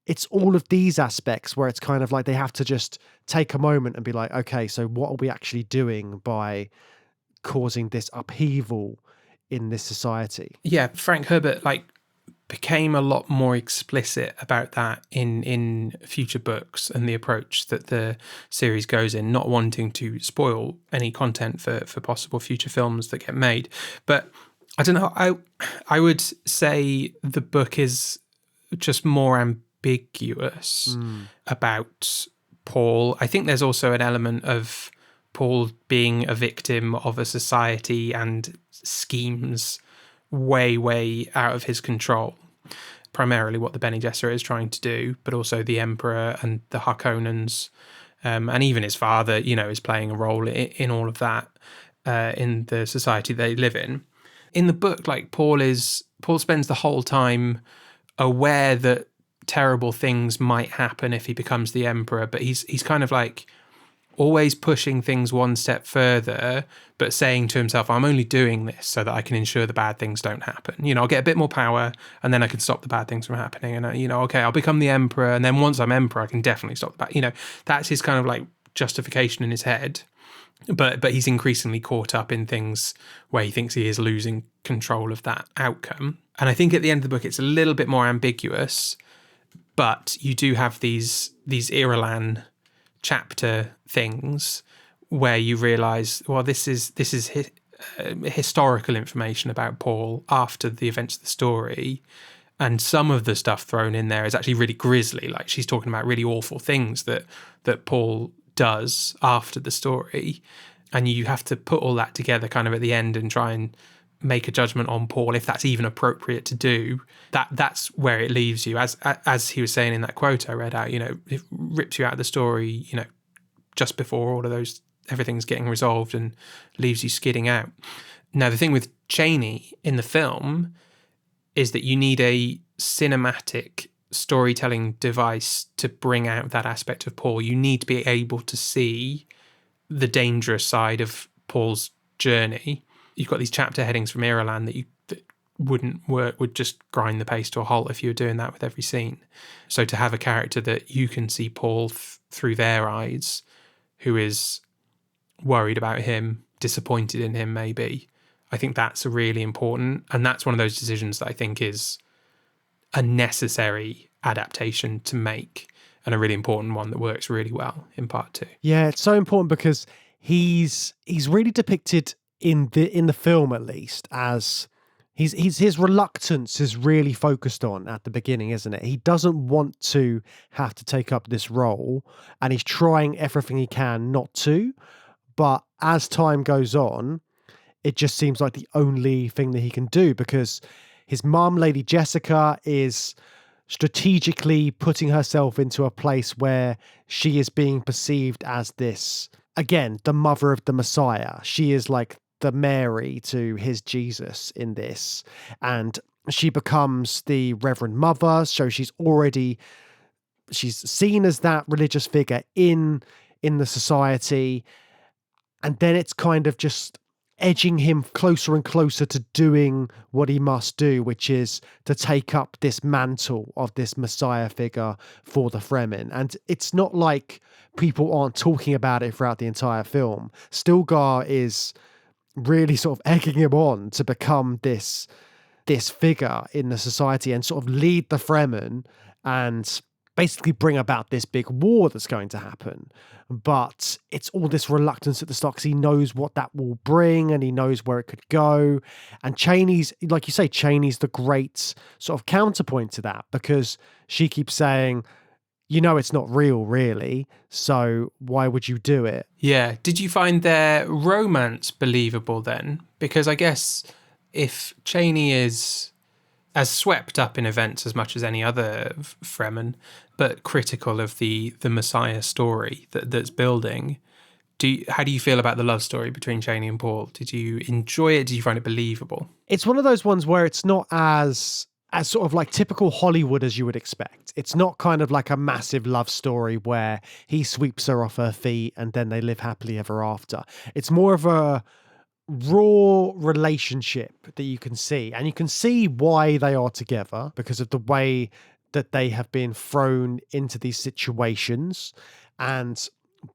It's all of these aspects where it's kind of like they have to just take a moment and be like, okay, so what are we actually doing by causing this upheaval in this society? Yeah, Frank Herbert became a lot more explicit about that in future books and the approach that the series goes in, not wanting to spoil any content for possible future films that get made. But I don't know, I would say the book is just more ambiguous about Paul. I think there's also an element of Paul being a victim of a society and schemes way out of his control. Primarily what the Bene Gesserit is trying to do, but also the Emperor and the Harkonnens, and even his father, you know, is playing a role in all of that, in the society they live in. In the book, like, Paul spends the whole time aware that terrible things might happen if he becomes the Emperor, but he's kind of like always pushing things one step further, but saying to himself, I'm only doing this so that I can ensure the bad things don't happen. You know, I'll get a bit more power and then I can stop the bad things from happening. And, you know, okay, I'll become the Emperor. And then once I'm Emperor, I can definitely stop the bad. You know, that's his kind of like justification in his head. But he's increasingly caught up in things where he thinks he is losing control of that outcome. And I think at the end of the book, it's a little bit more ambiguous, but you do have these Irulan chapter things where you realize, well, this is historical information about Paul after the events of the story, and some of the stuff thrown in there is actually really grisly. Like, she's talking about really awful things that Paul does after the story, and you have to put all that together kind of at the end and try and make a judgment on Paul, if that's even appropriate to do. That's where it leaves you, as he was saying in that quote I read out. You know, it rips you out of the story, you know, just before all of those everything's getting resolved and leaves you skidding out. Now, the thing with Cheney in the film is that you need a cinematic storytelling device to bring out that aspect of Paul. You need to be able to see the dangerous side of Paul's journey. You've got these chapter headings from Irulan that wouldn't work, would just grind the pace to a halt if you were doing that with every scene. So to have a character that you can see Paul through their eyes, who is worried about him, disappointed in him maybe, I think that's really important. And that's one of those decisions that I think is a necessary adaptation to make, and a really important one that works really well in part 2. Yeah, it's so important because he's really depicted in the film, at least, as his reluctance is really focused on at the beginning, isn't it? He doesn't want to have to take up this role, and he's trying everything he can not to. But as time goes on, it just seems like the only thing that he can do, because his mum, Lady Jessica, is strategically putting herself into a place where she is being perceived as this, again, the mother of the Messiah. She is like the Mary to his Jesus in this. And she becomes the Reverend Mother. So she's seen as that religious figure in the society. And then it's kind of just edging him closer and closer to doing what he must do, which is to take up this mantle of this Messiah figure for the Fremen. And it's not like people aren't talking about it throughout the entire film. Stilgar is really sort of egging him on to become this figure in the society and sort of lead the Fremen and basically bring about this big war that's going to happen. But it's all this reluctance at the start because he knows what that will bring and he knows where it could go. And Cheney's, like you say, Cheney's the great sort of counterpoint to that, because she keeps saying, you know, it's not real, really, so why would you do it? Yeah. Did you find their romance believable then? Because I guess if Cheney is as swept up in events as much as any other Fremen, but critical of the Messiah story that's building, how do you feel about the love story between Cheney and Paul? Did you enjoy it? Did you find it believable? It's one of those ones where it's not as sort of like typical Hollywood as you would expect. It's not kind of like a massive love story where he sweeps her off her feet and then they live happily ever after. It's more of a raw relationship that you can see, and you can see why they are together because of the way that they have been thrown into these situations. And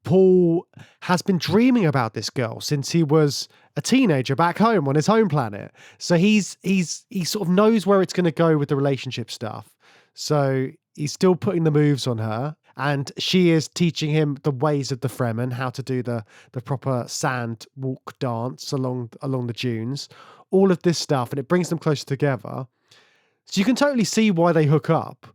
Paul has been dreaming about this girl since he was a teenager back home on his home planet. So he sort of knows where it's going to go with the relationship stuff. So he's still putting the moves on her, and she is teaching him the ways of the Fremen, how to do the proper sand walk dance along the dunes, all of this stuff, and it brings them closer together. So you can totally see why they hook up,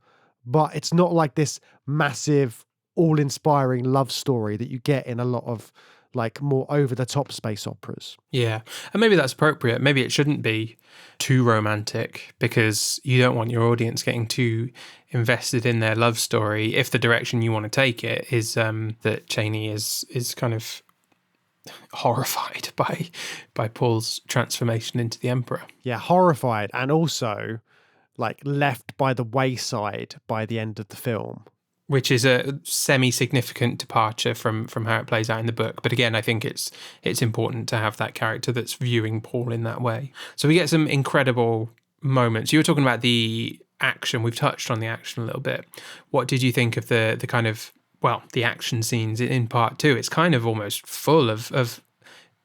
but it's not like this massive, all-inspiring love story that you get in a lot of like more over-the-top space operas. Yeah, and maybe that's appropriate. Maybe it shouldn't be too romantic because you don't want your audience getting too invested in their love story if the direction you want to take it is that Cheney is kind of horrified by Paul's transformation into the Emperor. Yeah, horrified, and also like left by the wayside by the end of the film. Which is a semi-significant departure from how it plays out in the book. But again, I think it's important to have that character that's viewing Paul in that way. So we get some incredible moments. You were talking about the action. We've touched on the action a little bit. What did you think of the kind of, well, the action scenes in part 2? It's kind of almost full of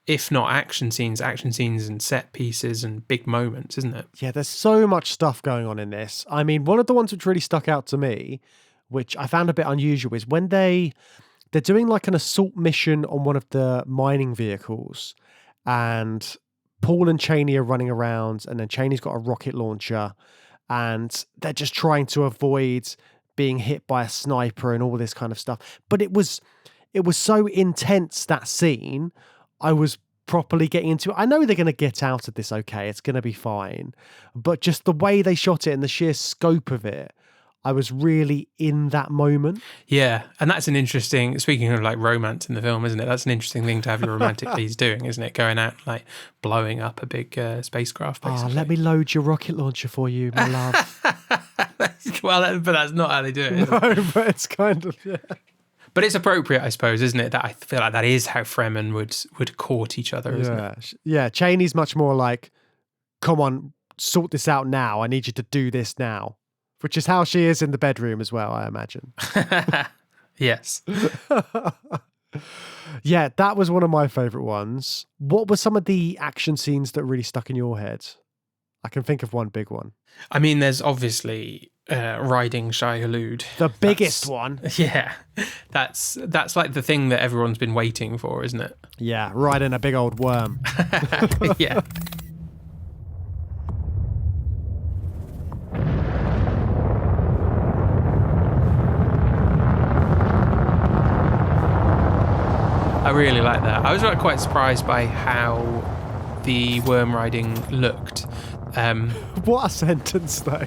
if not action scenes and set pieces and big moments, isn't it? Yeah, there's so much stuff going on in this. I mean, one of the ones which really stuck out to me, which I found a bit unusual, is when they're doing like an assault mission on one of the mining vehicles, and Paul and Cheney are running around, and then Cheney's got a rocket launcher, and they're just trying to avoid being hit by a sniper and all this kind of stuff. But it was so intense, that scene. I was properly getting into it. I know they're going to get out of this okay. It's going to be fine. But just the way they shot it and the sheer scope of it, I was really in that moment. Yeah, and that's an interesting, speaking of like romance in the film, isn't it? That's an interesting thing to have your romantic leads doing, isn't it? Going out, like blowing up a big spacecraft, basically. Let me load your rocket launcher for you, my love. Well, but that's not how they do it, is it? No, but it's kind of, yeah. But it's appropriate, I suppose, isn't it? That I feel like that is how Fremen would court each other, isn't it? Yeah, Cheney's much more like, come on, sort this out now. I need you to do this now. Which is how she is in the bedroom as well, I imagine. Yes. Yeah, that was one of my favourite ones. What were some of the action scenes that really stuck in your head? I can think of one big one. I mean, there's obviously riding Shai Hulud. The biggest one. Yeah. That's like the thing that everyone's been waiting for, isn't it? Yeah, riding a big old worm. Yeah. I really like that. I was quite surprised by how the worm riding looked. What a sentence, though.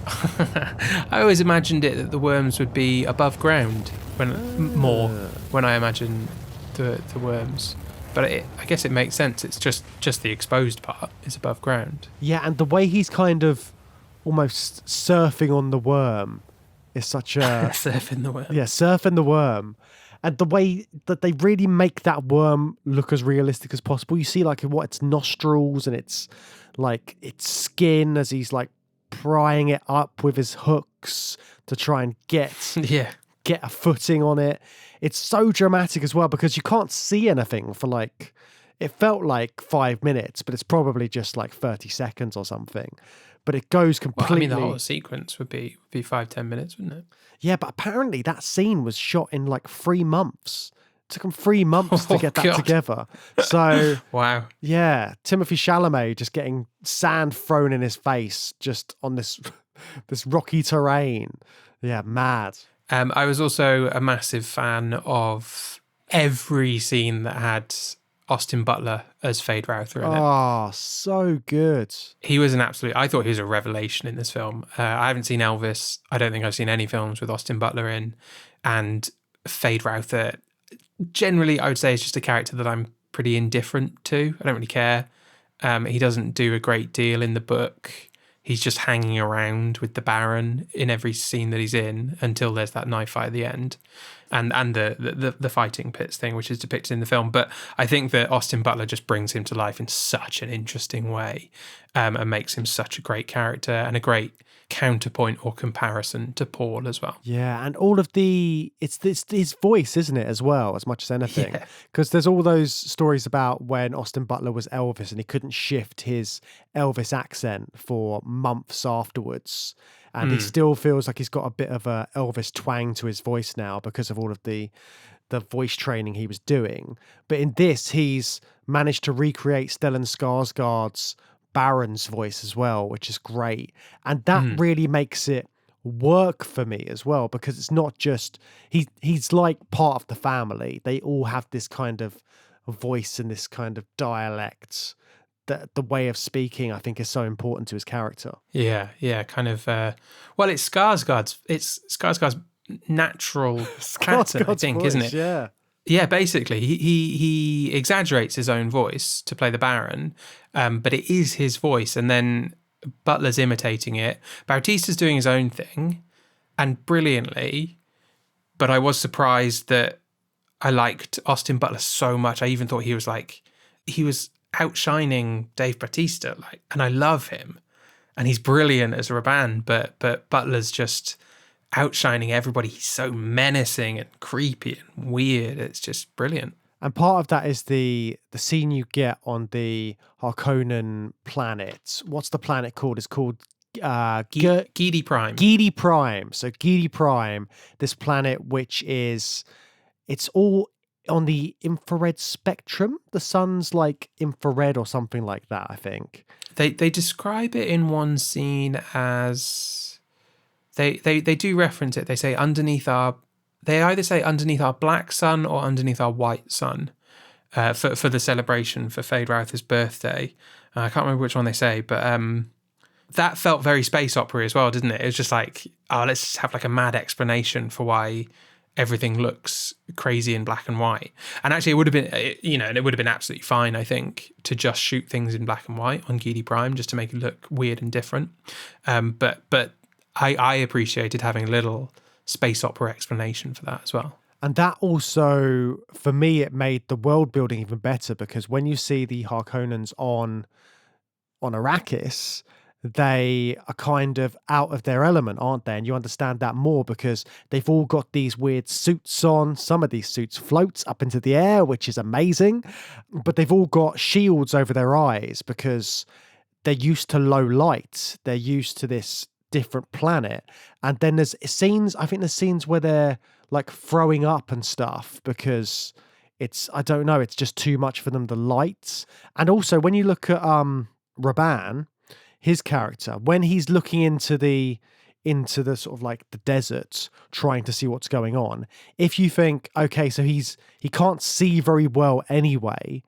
I always imagined it that the worms would be above ground when I imagine the worms. But I guess it makes sense. It's just the exposed part is above ground. Yeah, and the way he's kind of almost surfing on the worm is such a... Surfing the worm. Yeah, surfing the worm. And the way that they really make that worm look as realistic as possible. You see like its nostrils and its skin as he's like prying it up with his hooks to try and get a footing on it. It's so dramatic as well because you can't see anything for like, it felt like 5 minutes, but it's probably just like 30 seconds or something. But it goes completely... Well, I mean, the whole sequence would be 5-10 minutes, wouldn't it? Yeah, but apparently that scene was shot in like 3 months. It took them 3 months to get that together. So, wow. Yeah, Timothée Chalamet just getting sand thrown in his face just on this rocky terrain. Yeah, mad. I was also a massive fan of every scene that had Austin Butler as Feyd-Rautha in it. Oh, so good. He was an absolute... I thought he was a revelation in this film. I haven't seen Elvis. I don't think I've seen any films with Austin Butler in. And Feyd-Rautha, generally, I would say, is just a character that I'm pretty indifferent to. I don't really care. He doesn't do a great deal in the book. He's just hanging around with the Baron in every scene that he's in until there's that knife fight at the end. And the fighting pits thing, which is depicted in the film. But I think that Austin Butler just brings him to life in such an interesting way and makes him such a great character and a great counterpoint or comparison to Paul as well. Yeah, and all of it's his voice, isn't it, as well, as much as anything? Because there's all those stories about when Austin Butler was Elvis and he couldn't shift his Elvis accent for months afterwards. And he still feels like he's got a bit of a Elvis twang to his voice now because of all of the voice training he was doing. But in this, he's managed to recreate Stellan Skarsgård's Baron's voice as well, which is great. And that really makes it work for me as well, because it's not just... He's like part of the family. They all have this kind of voice and this kind of dialect. The way of speaking, I think, is so important to his character. Yeah, kind of. Well, it's Skarsgård's natural pattern, I think, voice, isn't it? Yeah. Basically, he exaggerates his own voice to play the Baron, but it is his voice, and then Butler's imitating it. Bautista's doing his own thing, and brilliantly. But I was surprised that I liked Austin Butler so much. I even thought he was outshining Dave Bautista, and I love him, and he's brilliant as Raban, but Butler's just outshining everybody. He's so menacing and creepy and weird. It's just brilliant. And part of that is the scene you get on the Harkonnen planet. What's the planet called? It's called Gidi Prime. Gidi Prime. So Gidi Prime, this planet which is, it's all on the infrared spectrum. The sun's like infrared or something like that, I think. They describe it in one scene as they do reference it. They say they either say underneath our black sun or underneath our white sun for the celebration for Feyd-Rautha's birthday. I can't remember which one they say, but that felt very space opera as well, didn't it? It was just like, oh, let's just have like a mad explanation for why everything looks crazy in black and white. And actually, it would have been, you know, and it would have been absolutely fine, I think, to just shoot things in black and white on Geely Prime, just to make it look weird and different. But I appreciated having a little space opera explanation for that as well. And that also, for me, it made the world building even better, because when you see the Harkonnens on Arrakis, they are kind of out of their element, aren't they? And you understand that more because they've all got these weird suits on. Some of these suits float up into the air, which is amazing, but they've all got shields over their eyes because they're used to low light. They're used to this different planet. And then there's scenes, I think there's scenes where they're like throwing up and stuff because it's, I don't know, it's just too much for them, the lights. And also when you look at Raban, his character, when he's looking into the sort of like the desert, trying to see what's going on, if you think, okay, so he can't see very well anyway,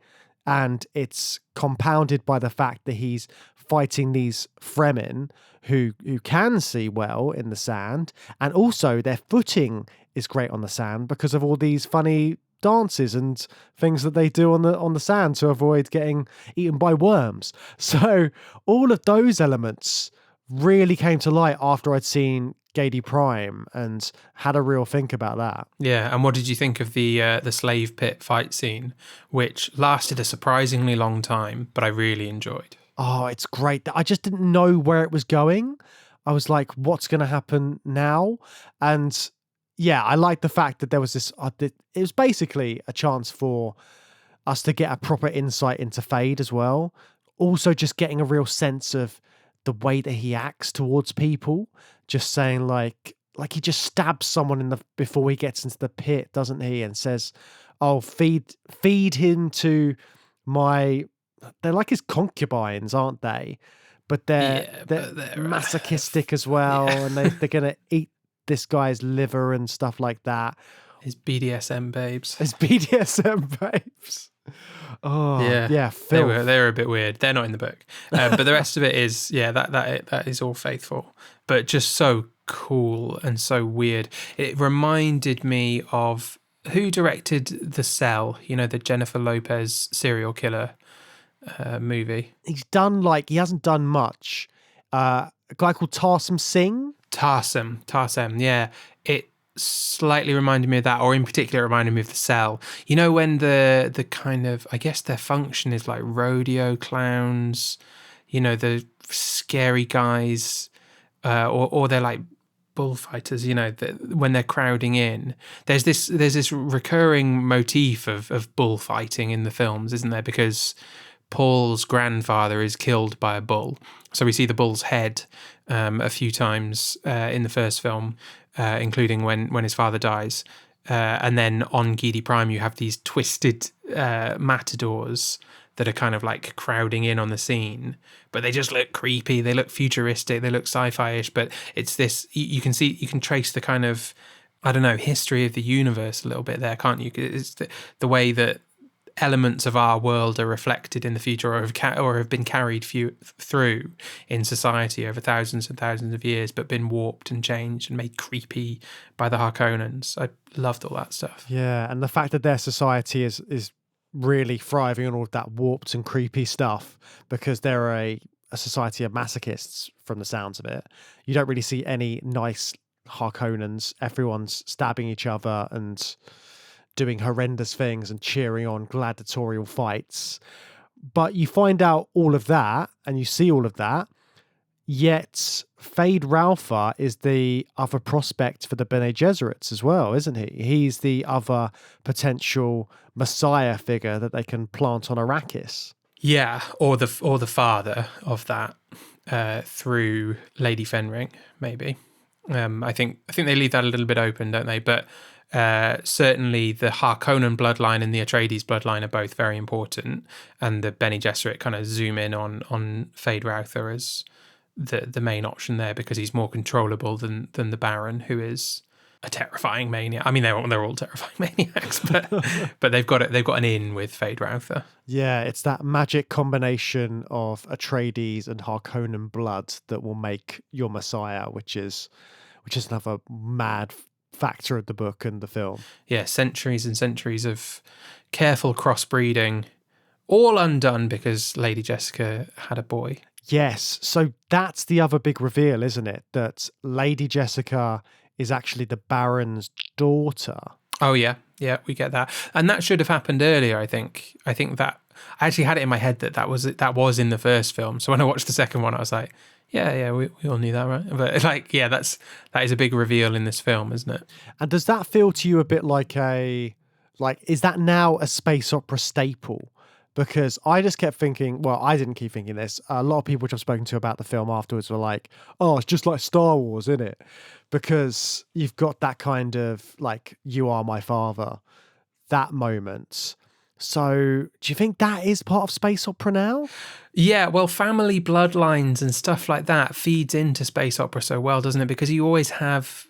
and it's compounded by the fact that he's fighting these Fremen who can see well in the sand, and also their footing is great on the sand because of all these funny dances and things that they do on the sand to avoid getting eaten by worms. So all of those elements really came to light after I'd seen Geely Prime and had a real think about that. Yeah, and what did you think of the slave pit fight scene, which lasted a surprisingly long time, but I really enjoyed? Oh, it's great. I just didn't know where it was going. I was like, what's going to happen now? And yeah, I like the fact that there was this, it was basically a chance for us to get a proper insight into Fade as well. Also just getting a real sense of the way that he acts towards people, just saying like he just stabs someone before he gets into the pit, doesn't he? And says, oh, feed him to they're like his concubines, aren't they? But they're masochistic as well. Yeah. And they're going to eat this guy's liver and stuff like that. His BDSM babes. Oh, yeah. They were a bit weird. They're not in the book. But the rest of it is, that is all faithful. But just so cool and so weird. It reminded me of who directed The Cell, you know, the Jennifer Lopez serial killer movie. He hasn't done much. A guy called Tarsem Singh. Tarsem, yeah. It slightly reminded me of that, or in particular reminded me of The Cell. You know, when the kind of, I guess their function is like rodeo clowns, you know, the scary guys, or they're like bullfighters, you know, when they're crowding in. There's this recurring motif of bullfighting in the films, isn't there? Because Paul's grandfather is killed by a bull. So we see the bull's head a few times in the first film, including when his father dies. And then on Geely Prime, you have these twisted matadors that are kind of like crowding in on the scene, but they just look creepy. They look futuristic. They look sci-fi-ish, but it's this, you can trace the kind of, I don't know, history of the universe a little bit there, can't you? It's the way that elements of our world are reflected in the future or have been carried through in society over thousands and thousands of years, but been warped and changed and made creepy by the Harkonnens. I loved all that stuff. Yeah, and the fact that their society is really thriving on all of that warped and creepy stuff because they're a society of masochists from the sounds of it. You don't really see any nice Harkonnens. Everyone's stabbing each other and doing horrendous things and cheering on gladiatorial fights. But you find out all of that and you see all of that, yet Fade Ralpha is the other prospect for the Bene Gesserits as well, isn't he? He's the other potential messiah figure that they can plant on Arrakis. Yeah, or the father of that through Lady Fenring, maybe. I think they leave that a little bit open, don't they? But certainly the Harkonnen bloodline and the Atreides bloodline are both very important, and the Bene Gesserit kind of zoom in on Fade Ralpha as the main option there because he's more controllable than the Baron, who is a terrifying maniac. I mean, they're all terrifying maniacs, but they've got an in with Fade Routher. Yeah, it's that magic combination of Atreides and Harkonnen blood that will make your Messiah, which is another mad factor of the book and the film. Yeah, centuries and centuries of careful crossbreeding, all undone because Lady Jessica had a boy. Yes, so that's the other big reveal, isn't it? That Lady Jessica is actually the Baron's daughter. Oh yeah, we get that, and that should have happened earlier. I think that I actually had it in my head that was in the first film. So when I watched the second one, I was like, yeah, we all knew that, right? But that is a big reveal in this film, isn't it? And does that feel to you a bit like is that now a space opera staple? Because I just kept thinking, well, I didn't keep thinking this. A lot of people which I've spoken to about the film afterwards were like, oh, it's just like Star Wars, isn't it? Because you've got that kind of like, you are my father, that moment. So do you think that is part of space opera now? Yeah, well, family bloodlines and stuff like that feeds into space opera so well, doesn't it? Because you always have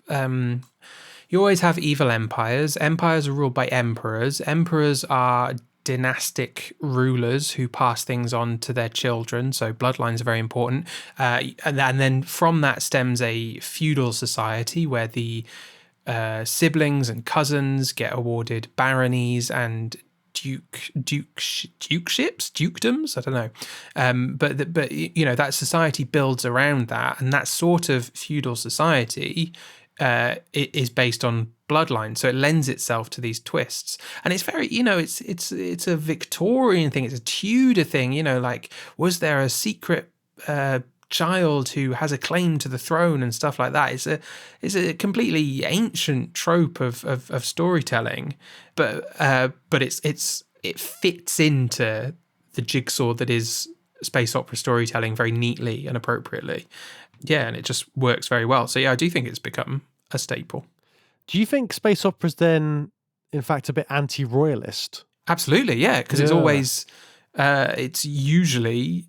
evil empires. Empires are ruled by emperors. Emperors are dynastic rulers who pass things on to their children, so bloodlines are very important. And then from that stems a feudal society where the siblings and cousins get awarded baronies and dukedoms. I don't know, but that society builds around that, and that sort of feudal society is based on bloodline, so it lends itself to these twists. And it's very, it's a Victorian thing, it's a Tudor thing. Like, was there a secret child who has a claim to the throne and stuff like that? It's a completely ancient trope of storytelling, but it fits into the jigsaw that is space opera storytelling very neatly and appropriately. Yeah, and it just works very well. So yeah, I do think it's become a staple. Do you think space opera's then, in fact, a bit anti-royalist? Absolutely, yeah, because it's always, it's usually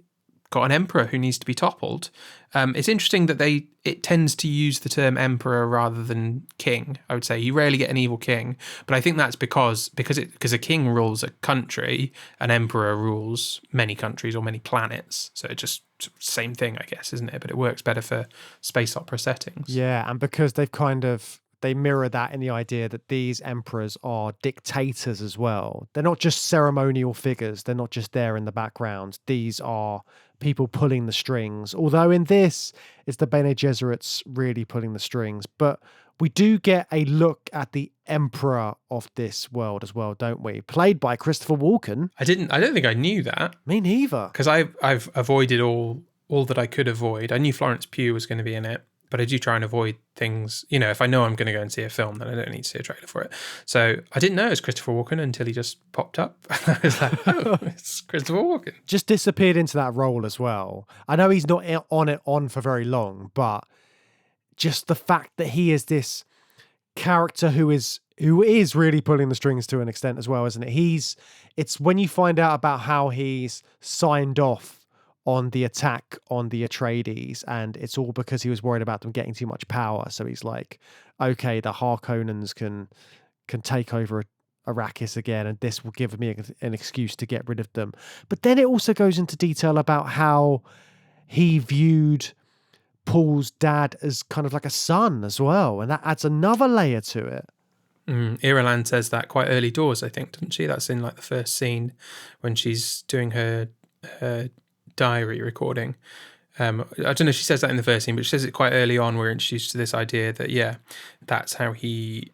got an emperor who needs to be toppled. It's interesting that it tends to use the term emperor rather than king. I would say you rarely get an evil king, but I think that's because a king rules a country, an emperor rules many countries or many planets. So it just same thing, I guess, isn't it? But it works better for space opera settings. Yeah, and because they mirror that in the idea that these emperors are dictators as well. They're not just ceremonial figures. They're not just there in the background. These are people pulling the strings. Although in this, it's the Bene Gesserits really pulling the strings. But we do get a look at the emperor of this world as well, don't we? Played by Christopher Walken. I don't think I knew that. Me neither. Because I've avoided all that I could avoid. I knew Florence Pugh was going to be in it, but I do try and avoid things. If I know I'm going to go and see a film, then I don't need to see a trailer for it. So I didn't know it was Christopher Walken until he just popped up. I was like, oh, it's Christopher Walken. Just disappeared into that role as well. I know he's not on for very long, but just the fact that he is this character who is really pulling the strings to an extent as well, isn't it? It's when you find out about how he's signed off on the attack on the Atreides, and it's all because he was worried about them getting too much power. So he's like, okay, the Harkonnens can take over Arrakis again, and this will give me an excuse to get rid of them. But then it also goes into detail about how he viewed Paul's dad as kind of like a son as well, and that adds another layer to it. Irulan says that quite early doors, I think, doesn't she? That's in like the first scene when she's doing her diary recording. I don't know if she says that in the first scene, but she says it quite early on. We're introduced to this idea that, yeah, that's how he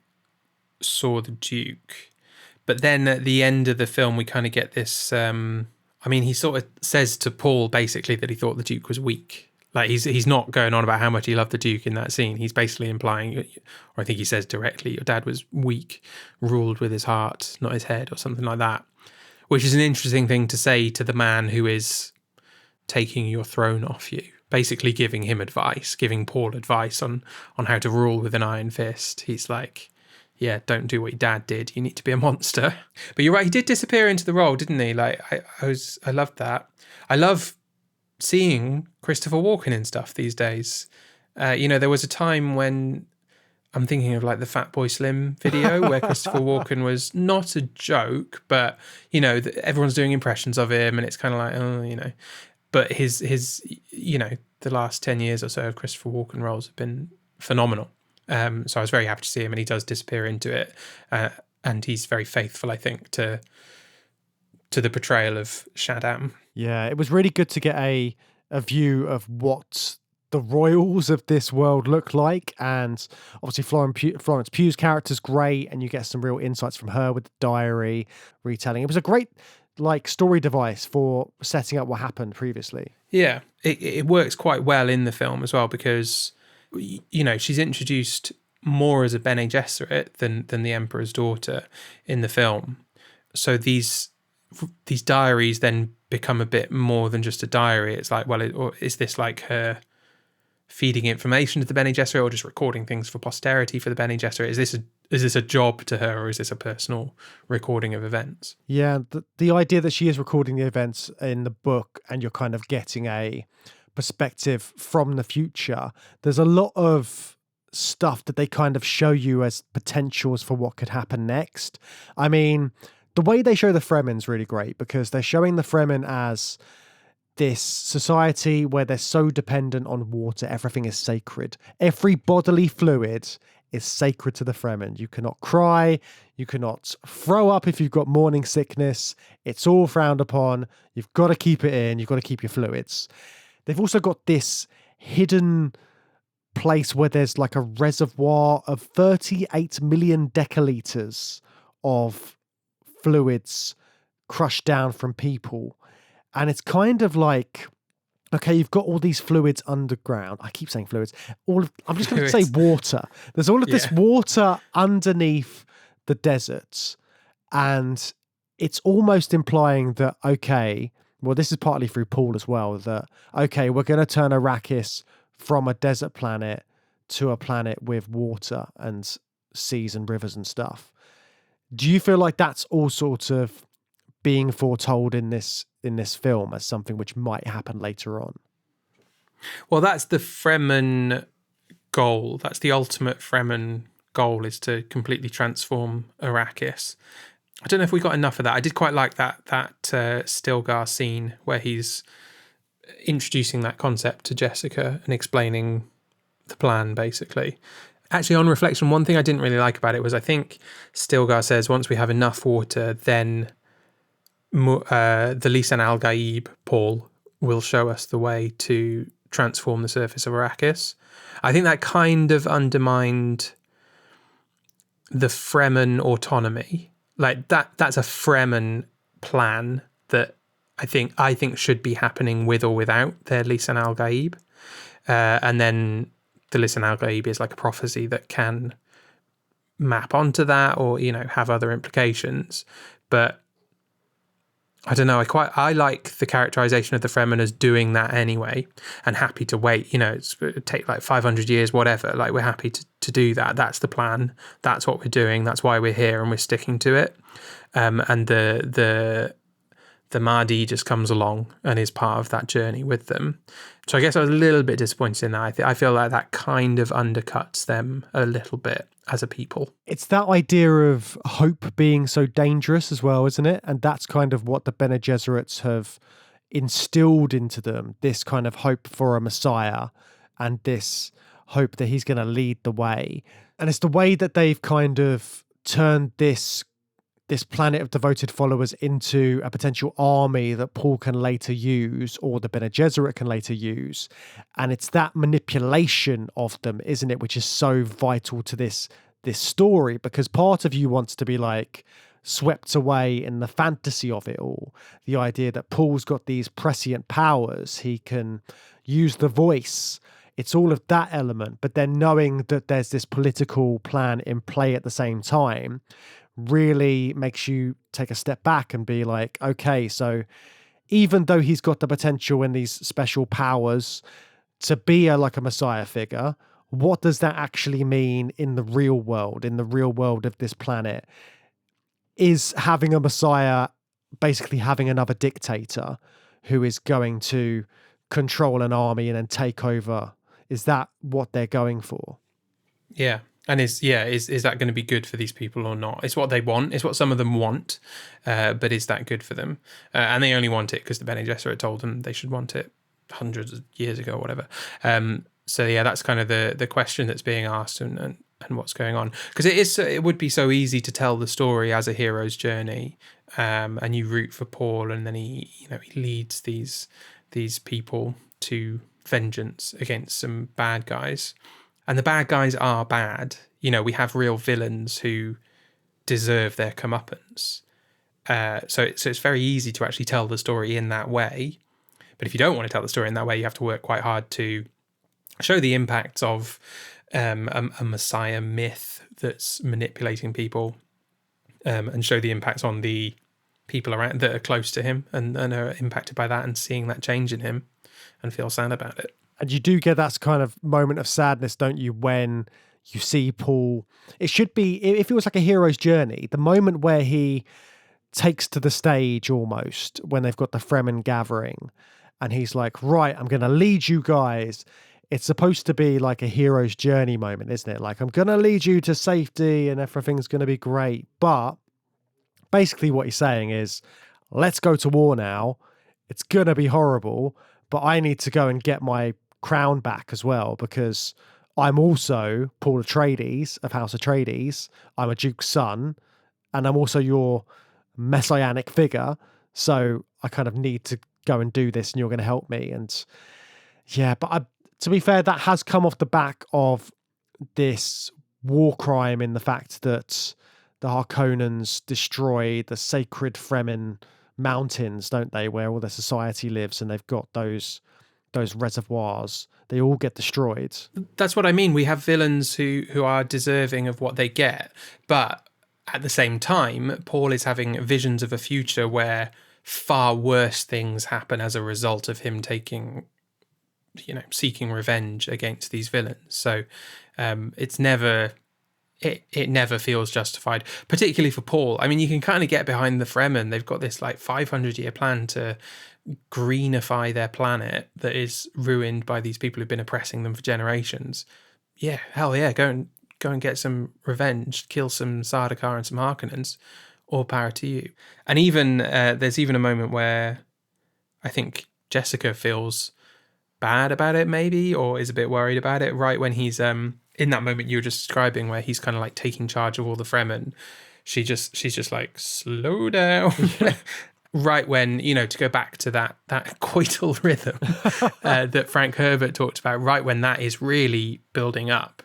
saw the Duke. But then at the end of the film, we kind of get this, he sort of says to Paul basically that he thought the Duke was weak. Like he's not going on about how much he loved the Duke in that scene. He's basically implying, or I think he says directly, your dad was weak, ruled with his heart, not his head, or something like that. Which is an interesting thing to say to the man who is taking your throne off you, basically giving him advice, giving Paul advice on how to rule with an iron fist. He's like, yeah, don't do what your dad did. You need to be a monster. But you're right, he did disappear into the role, didn't he? Like I loved that. I love seeing Christopher Walken in stuff these days. There was a time when I'm thinking of like the Fatboy Slim video where Christopher Walken was not a joke, but you know, everyone's doing impressions of him, and it's kind of like, oh, you know. But his you know, the last 10 years or so of Christopher Walken roles have been phenomenal. So I was very happy to see him, and he does disappear into it, and he's very faithful, I think, to the portrayal of Shaddam. Yeah, it was really good to get a view of what the royals of this world look like, and obviously Florence Pugh's character's great, and you get some real insights from her with the diary retelling. It was a great like story device for setting up what happened previously. Yeah, it works quite well in the film as well, because you know, she's introduced more as a Bene Gesserit than the Emperor's daughter in the film. So these diaries then become a bit more than just a diary. It's like, well, or is this like her feeding information to the Bene Gesserit, or just recording things for posterity for the Bene Gesserit? Is this a job to her, or is this a personal recording of events? Yeah, the idea that she is recording the events in the book, and you're kind of getting a perspective from the future. There's a lot of stuff that they kind of show you as potentials for what could happen next. I mean, the way they show the Fremen's really great, because they're showing the Fremen as this society where they're so dependent on water. Everything is sacred. Every bodily fluid is sacred to the Fremen. You cannot cry. You cannot throw up if you've got morning sickness. It's all frowned upon. You've got to keep it in. You've got to keep your fluids. They've also got this hidden place where there's like a reservoir of 38 million decaliters of fluids crushed down from people. And it's kind of like, okay, you've got all these fluids underground. I keep saying fluids. I'm just going to say water. There's all of this water underneath the deserts. And it's almost implying that, okay, well, this is partly through Paul as well, that, okay, we're going to turn Arrakis from a desert planet to a planet with water and seas and rivers and stuff. Do you feel like that's all sort of being foretold in this film as something which might happen later on? Well, that's the Fremen goal. That's the ultimate Fremen goal, is to completely transform Arrakis. I don't know if we got enough of that. I did quite like that Stilgar scene where he's introducing that concept to Jessica and explaining the plan, basically. Actually, on reflection, one thing I didn't really like about it was, I think Stilgar says once we have enough water, then the Lisan Al Gaib, Paul, will show us the way to transform the surface of Arrakis. I think that kind of undermined the Fremen autonomy. Like that's a Fremen plan that I think should be happening with or without their Lisan Al Gaib. And then the Lisan Al Gaib is like a prophecy that can map onto that, or, you know, have other implications. But I don't know, I like the characterization of the Fremen as doing that anyway, and happy to wait, you know, it'd take like 500 years, whatever, like we're happy to do that. That's the plan. That's what we're doing. That's why we're here, and we're sticking to it. And the Mahdi just comes along and is part of that journey with them. So I guess I was a little bit disappointed in that. I feel like that kind of undercuts them a little bit as a people. It's that idea of hope being so dangerous as well, isn't it? And that's kind of what the Bene Gesserits have instilled into them, this kind of hope for a Messiah and this hope that he's going to lead the way. And it's the way that they've kind of turned this planet of devoted followers into a potential army that Paul can later use, or the Bene Gesserit can later use. And it's that manipulation of them, isn't it, which is so vital to this story, because part of you wants to be like swept away in the fantasy of it all. The idea that Paul's got these prescient powers, he can use the voice. It's all of that element. But then knowing that there's this political plan in play at the same time really makes you take a step back and be like, okay, so even though he's got the potential and these special powers to be like a Messiah figure, what does that actually mean in the real world of this planet? Is having a Messiah basically having another dictator who is going to control an army and then take over? Is that what they're going for? Yeah. And is that going to be good for these people or not? It's what they want. It's what some of them want, but is that good for them? And they only want it because the Bene Gesserit told them they should want it hundreds of years ago or whatever. So yeah, that's kind of the question that's being asked and what's going on. Because it would be so easy to tell the story as a hero's journey, and you root for Paul, and then he leads these people to vengeance against some bad guys. And the bad guys are bad. We have real villains who deserve their comeuppance. So it's very easy to actually tell the story in that way. But if you don't want to tell the story in that way, you have to work quite hard to show the impacts of a messiah myth that's manipulating people, and show the impacts on the people around that are close to him and are impacted by that, and seeing that change in him and feel sad about it. And you do get that kind of moment of sadness, don't you, when you see Paul. It feels like a hero's journey. The moment where he takes to the stage almost, when they've got the Fremen gathering, and he's like, right, I'm going to lead you guys. It's supposed to be like a hero's journey moment, isn't it? Like, I'm going to lead you to safety and everything's going to be great. But basically what he's saying is, let's go to war now. It's going to be horrible, but I need to go and get my crown back as well, because I'm also Paul Atreides of House Atreides. I'm a duke's son, and I'm also your messianic figure. So I kind of need to go and do this, and you're going to help me. And yeah, but to be fair, that has come off the back of this war crime, in the fact that the Harkonnens destroy the sacred Fremen mountains, don't they, where all their society lives, and they've got those reservoirs. They all get destroyed. That's what I mean. We have villains who are deserving of what they get, but at the same time, Paul is having visions of a future where far worse things happen as a result of him seeking revenge against these villains. So it's never... It never feels justified, particularly for Paul. I mean, you can kind of get behind the Fremen. They've got this 500-year plan to greenify their planet that is ruined by these people who've been oppressing them for generations. Yeah, hell yeah, go and get some revenge, kill some Sardaukar and some Harkonnens. All power to you. And even there's even a moment where I think Jessica feels bad about it, maybe, or is a bit worried about it, right when he's in that moment you were just describing, where he's kind of like taking charge of all the Fremen. She's just like, slow down. Right when, to go back to that coital rhythm that Frank Herbert talked about, right when that is really building up,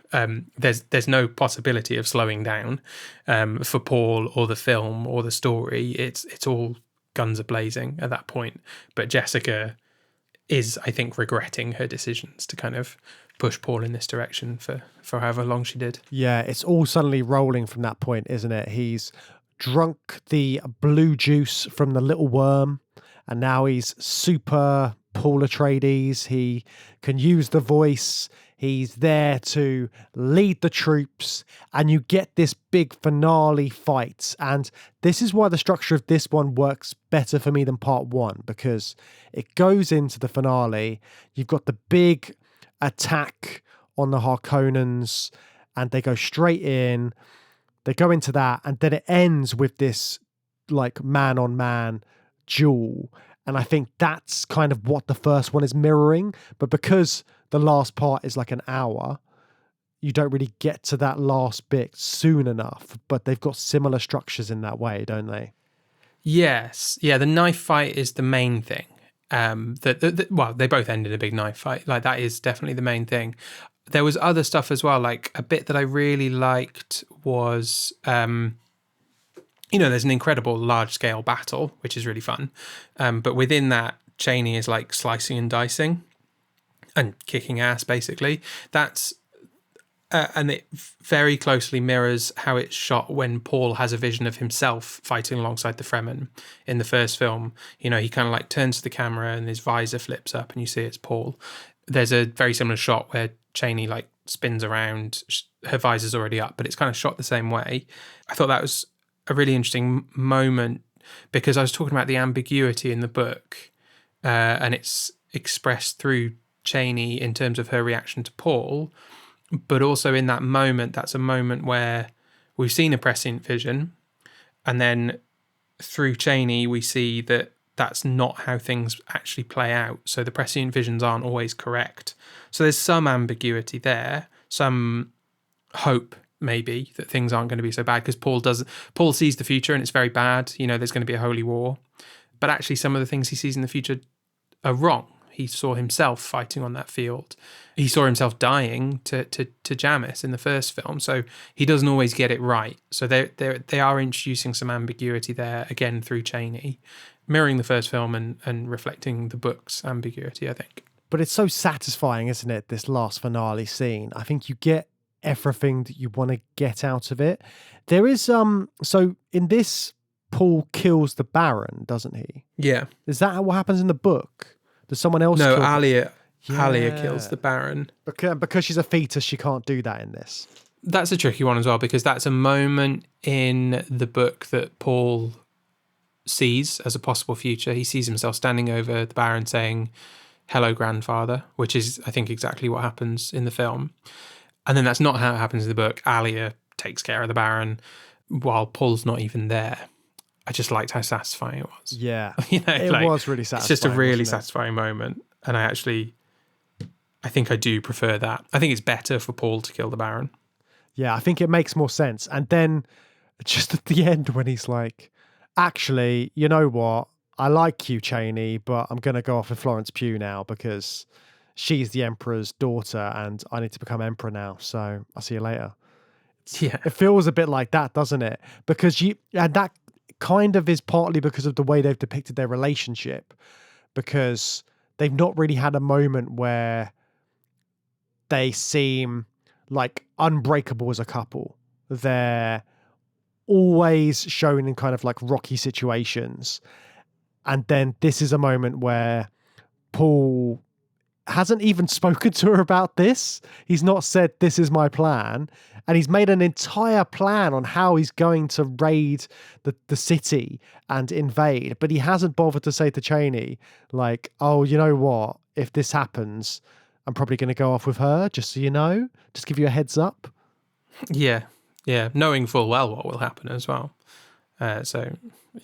there's no possibility of slowing down for Paul or the film or the story. It's all guns a blazing at that point. But Jessica is, I think, regretting her decisions to kind of push Paul in this direction for however long she did. Yeah, it's all suddenly rolling from that point, isn't it? He's drunk the blue juice from the little worm, and now he's super Paul Atreides. He can use the voice. He's there to lead the troops, and you get this big finale fight. And this is why the structure of this one works better for me than part one, because it goes into the finale. You've got the big attack on the Harkonnens, and they go straight in. They go into that, and then it ends with this man-on-man duel. And I think that's kind of what the first one is mirroring. But because the last part is like an hour, you don't really get to that last bit soon enough. But they've got similar structures in that way, don't they? Yes. Yeah, the knife fight is the main thing. They both end in a big knife fight. Like, that is definitely the main thing. There was other stuff as well. Like, a bit that I really liked was... there's an incredible large-scale battle, which is really fun. But within that, Chaney is like slicing and dicing and kicking ass, basically. That's and it very closely mirrors how it's shot when Paul has a vision of himself fighting alongside the Fremen in the first film. He kind of like turns to the camera and his visor flips up and you see it's Paul. There's a very similar shot where Chaney like spins around, her visor's already up, but it's kind of shot the same way. I thought that was a really interesting moment because I was talking about the ambiguity in the book, and it's expressed through Chaney in terms of her reaction to Paul. But also in that moment, that's a moment where we've seen a prescient vision, and then through Cheney, we see that that's not how things actually play out. So the prescient visions aren't always correct. So there's some ambiguity there, some hope maybe that things aren't going to be so bad, because Paul sees the future and it's very bad. You know, there's going to be a holy war, but actually some of the things he sees in the future are wrong. He saw himself fighting on that field. He saw himself dying to Jamis in the first film. So he doesn't always get it right. So they are introducing some ambiguity there, again, through Cheney, mirroring the first film and reflecting the book's ambiguity, I think. But it's so satisfying, isn't it, this last finale scene? I think you get everything that you want to get out of it. There is, so in this, Paul kills the Baron, doesn't he? Yeah. Is that what happens in the book? Does someone else No, kill Alia Yeah. kills the Baron. Because she's a fetus, she can't do that in this. That's a tricky one as well, because that's a moment in the book that Paul sees as a possible future. He sees himself standing over the Baron saying, "Hello, grandfather," which is, I think, exactly what happens in the film. And then that's not how it happens in the book. Alia takes care of the Baron while Paul's not even there. I just liked how satisfying it was. Yeah. You know, it was really satisfying. It's just a really satisfying moment. And I think I do prefer that. I think it's better for Paul to kill the Baron. Yeah, I think it makes more sense. And then just at the end when he's like, actually, you know what? I like you, Cheney, but I'm going to go off with Florence Pugh now because she's the Emperor's daughter and I need to become Emperor now. So I'll see you later. Yeah. It feels a bit like that, doesn't it? Because that kind of is partly because of the way they've depicted their relationship, because they've not really had a moment where they seem like unbreakable as a couple. They're always shown in kind of like rocky situations. And then this is a moment where Paul hasn't even spoken to her about this. He's not said, "This is my plan." And he's made an entire plan on how he's going to raid the city and invade. But he hasn't bothered to say to Cheney, like, "Oh, you know what? If this happens, I'm probably going to go off with her, just so you know. Just give you a heads up." Yeah. Yeah. Knowing full well what will happen as well. So,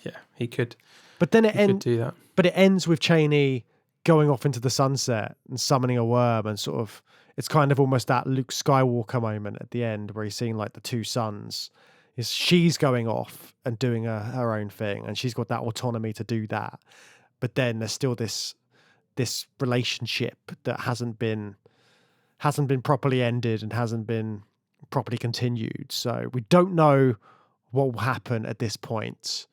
yeah, he could. But then could do that. But it ends with Cheney going off into the sunset and summoning a worm, and sort of, it's kind of almost that Luke Skywalker moment at the end where he's seeing like the two suns. She's going off and doing her own thing, and she's got that autonomy to do that. But then there's still this relationship that hasn't been properly ended and hasn't been properly continued. So we don't know what will happen at this point.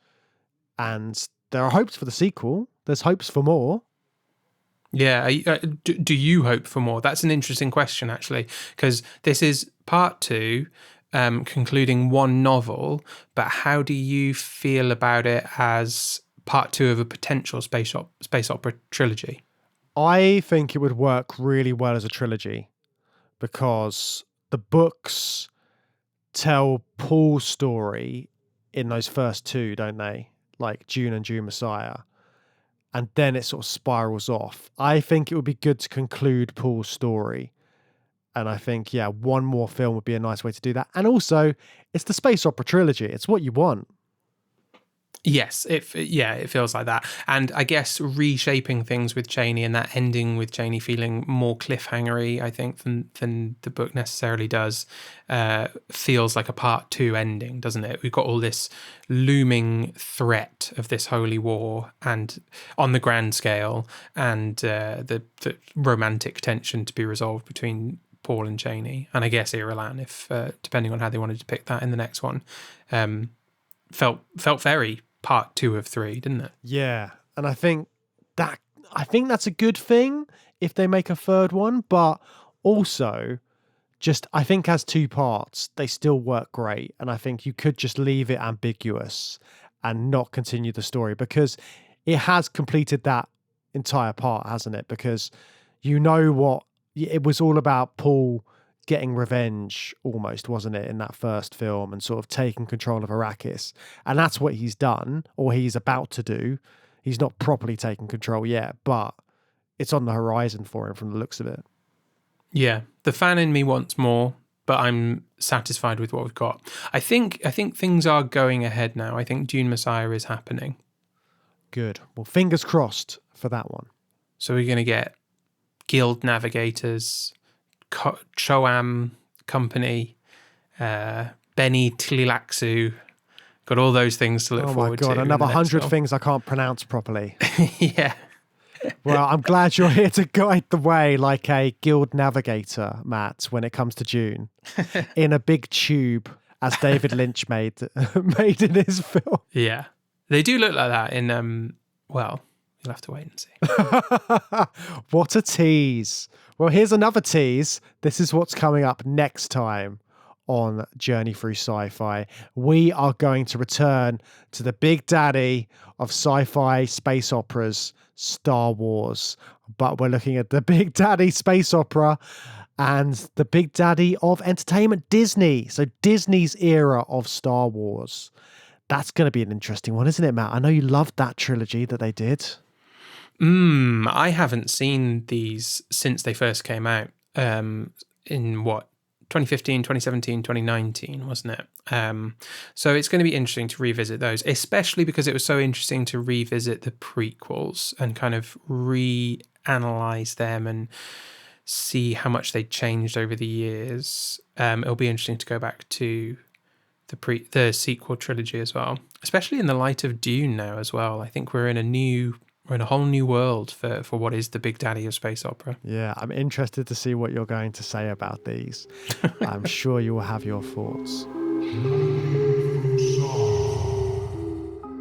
And there are hopes for the sequel. There's hopes for more. Yeah. Do you hope for more? That's an interesting question, actually, because this is part 2, concluding one novel. But how do you feel about it as part 2 of a potential space opera trilogy? I think it would work really well as a trilogy because the books tell Paul's story in those first 2, don't they? Like Dune and Dune Messiah. And then it sort of spirals off. I think it would be good to conclude Paul's story. And I think, yeah, one more film would be a nice way to do that. And also, it's the space opera trilogy. It's what you want. Yes, it feels like that. And I guess reshaping things with Cheney and that ending with Cheney feeling more cliffhangery, I think, than the book necessarily does, feels like a part 2 ending, doesn't it? We've got all this looming threat of this holy war and on the grand scale, and the romantic tension to be resolved between Paul and Cheney, and I guess Irulan, if depending on how they wanted to depict that in the next one, felt very part 2 of 3, didn't it? Yeah, and I think that's a good thing if they make a third one, but also just I think as 2 parts they still work great, and I think you could just leave it ambiguous and not continue the story because it has completed that entire part, hasn't it? Because you know what it was all about, Paul getting revenge almost, wasn't it, in that first film, and sort of taking control of Arrakis. And that's what he's done, or he's about to do. He's not properly taken control yet, but it's on the horizon for him from the looks of it. Yeah, the fan in me wants more, but I'm satisfied with what we've got. I think things are going ahead now. I think Dune Messiah is happening. Good. Well, fingers crossed for that one. So we're going to get Guild Navigators, Choam Company, Benny Tlilaxu. Got all those things to look forward to. Oh my God, another 100 things I can't pronounce properly. Yeah. Well, I'm glad you're here to guide the way like a guild navigator, Matt, when it comes to Dune. In a big tube, as David Lynch made in his film. Yeah. They do look like that in, well, you'll have to wait and see. What a tease. Well, here's another tease. This is what's coming up next time on Journey Through Sci-Fi. We are going to return to the big daddy of sci-fi space operas, Star Wars. But we're looking at the big daddy space opera and the big daddy of entertainment, Disney. So Disney's era of Star Wars. That's going to be an interesting one, isn't it, Matt? I know you loved that trilogy that they did. I haven't seen these since they first came out. In what? 2015, 2017, 2019, wasn't it? So it's going to be interesting to revisit those, especially because it was so interesting to revisit the prequels and kind of reanalyze them and see how much they changed over the years. It'll be interesting to go back to the sequel trilogy as well, especially in the light of Dune now as well. I think we're in a whole new world for what is the big daddy of space opera. Yeah, I'm interested to see what you're going to say about these. I'm sure you will have your thoughts.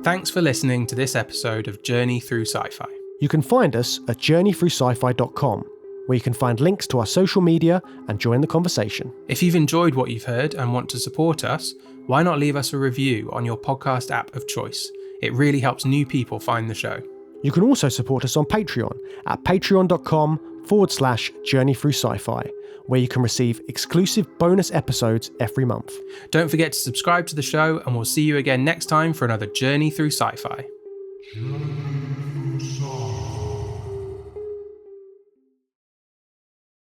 Thanks for listening to this episode of Journey Through Sci-Fi. You can find us at journeythroughsci-fi.com, where you can find links to our social media and join the conversation. If you've enjoyed what you've heard and want to support us, why not leave us a review on your podcast app of choice? It really helps new people find the show. You can also support us on Patreon at patreon.com/journeythroughsci-fi, where you can receive exclusive bonus episodes every month. Don't forget to subscribe to the show, and we'll see you again next time for another Journey Through Sci-Fi.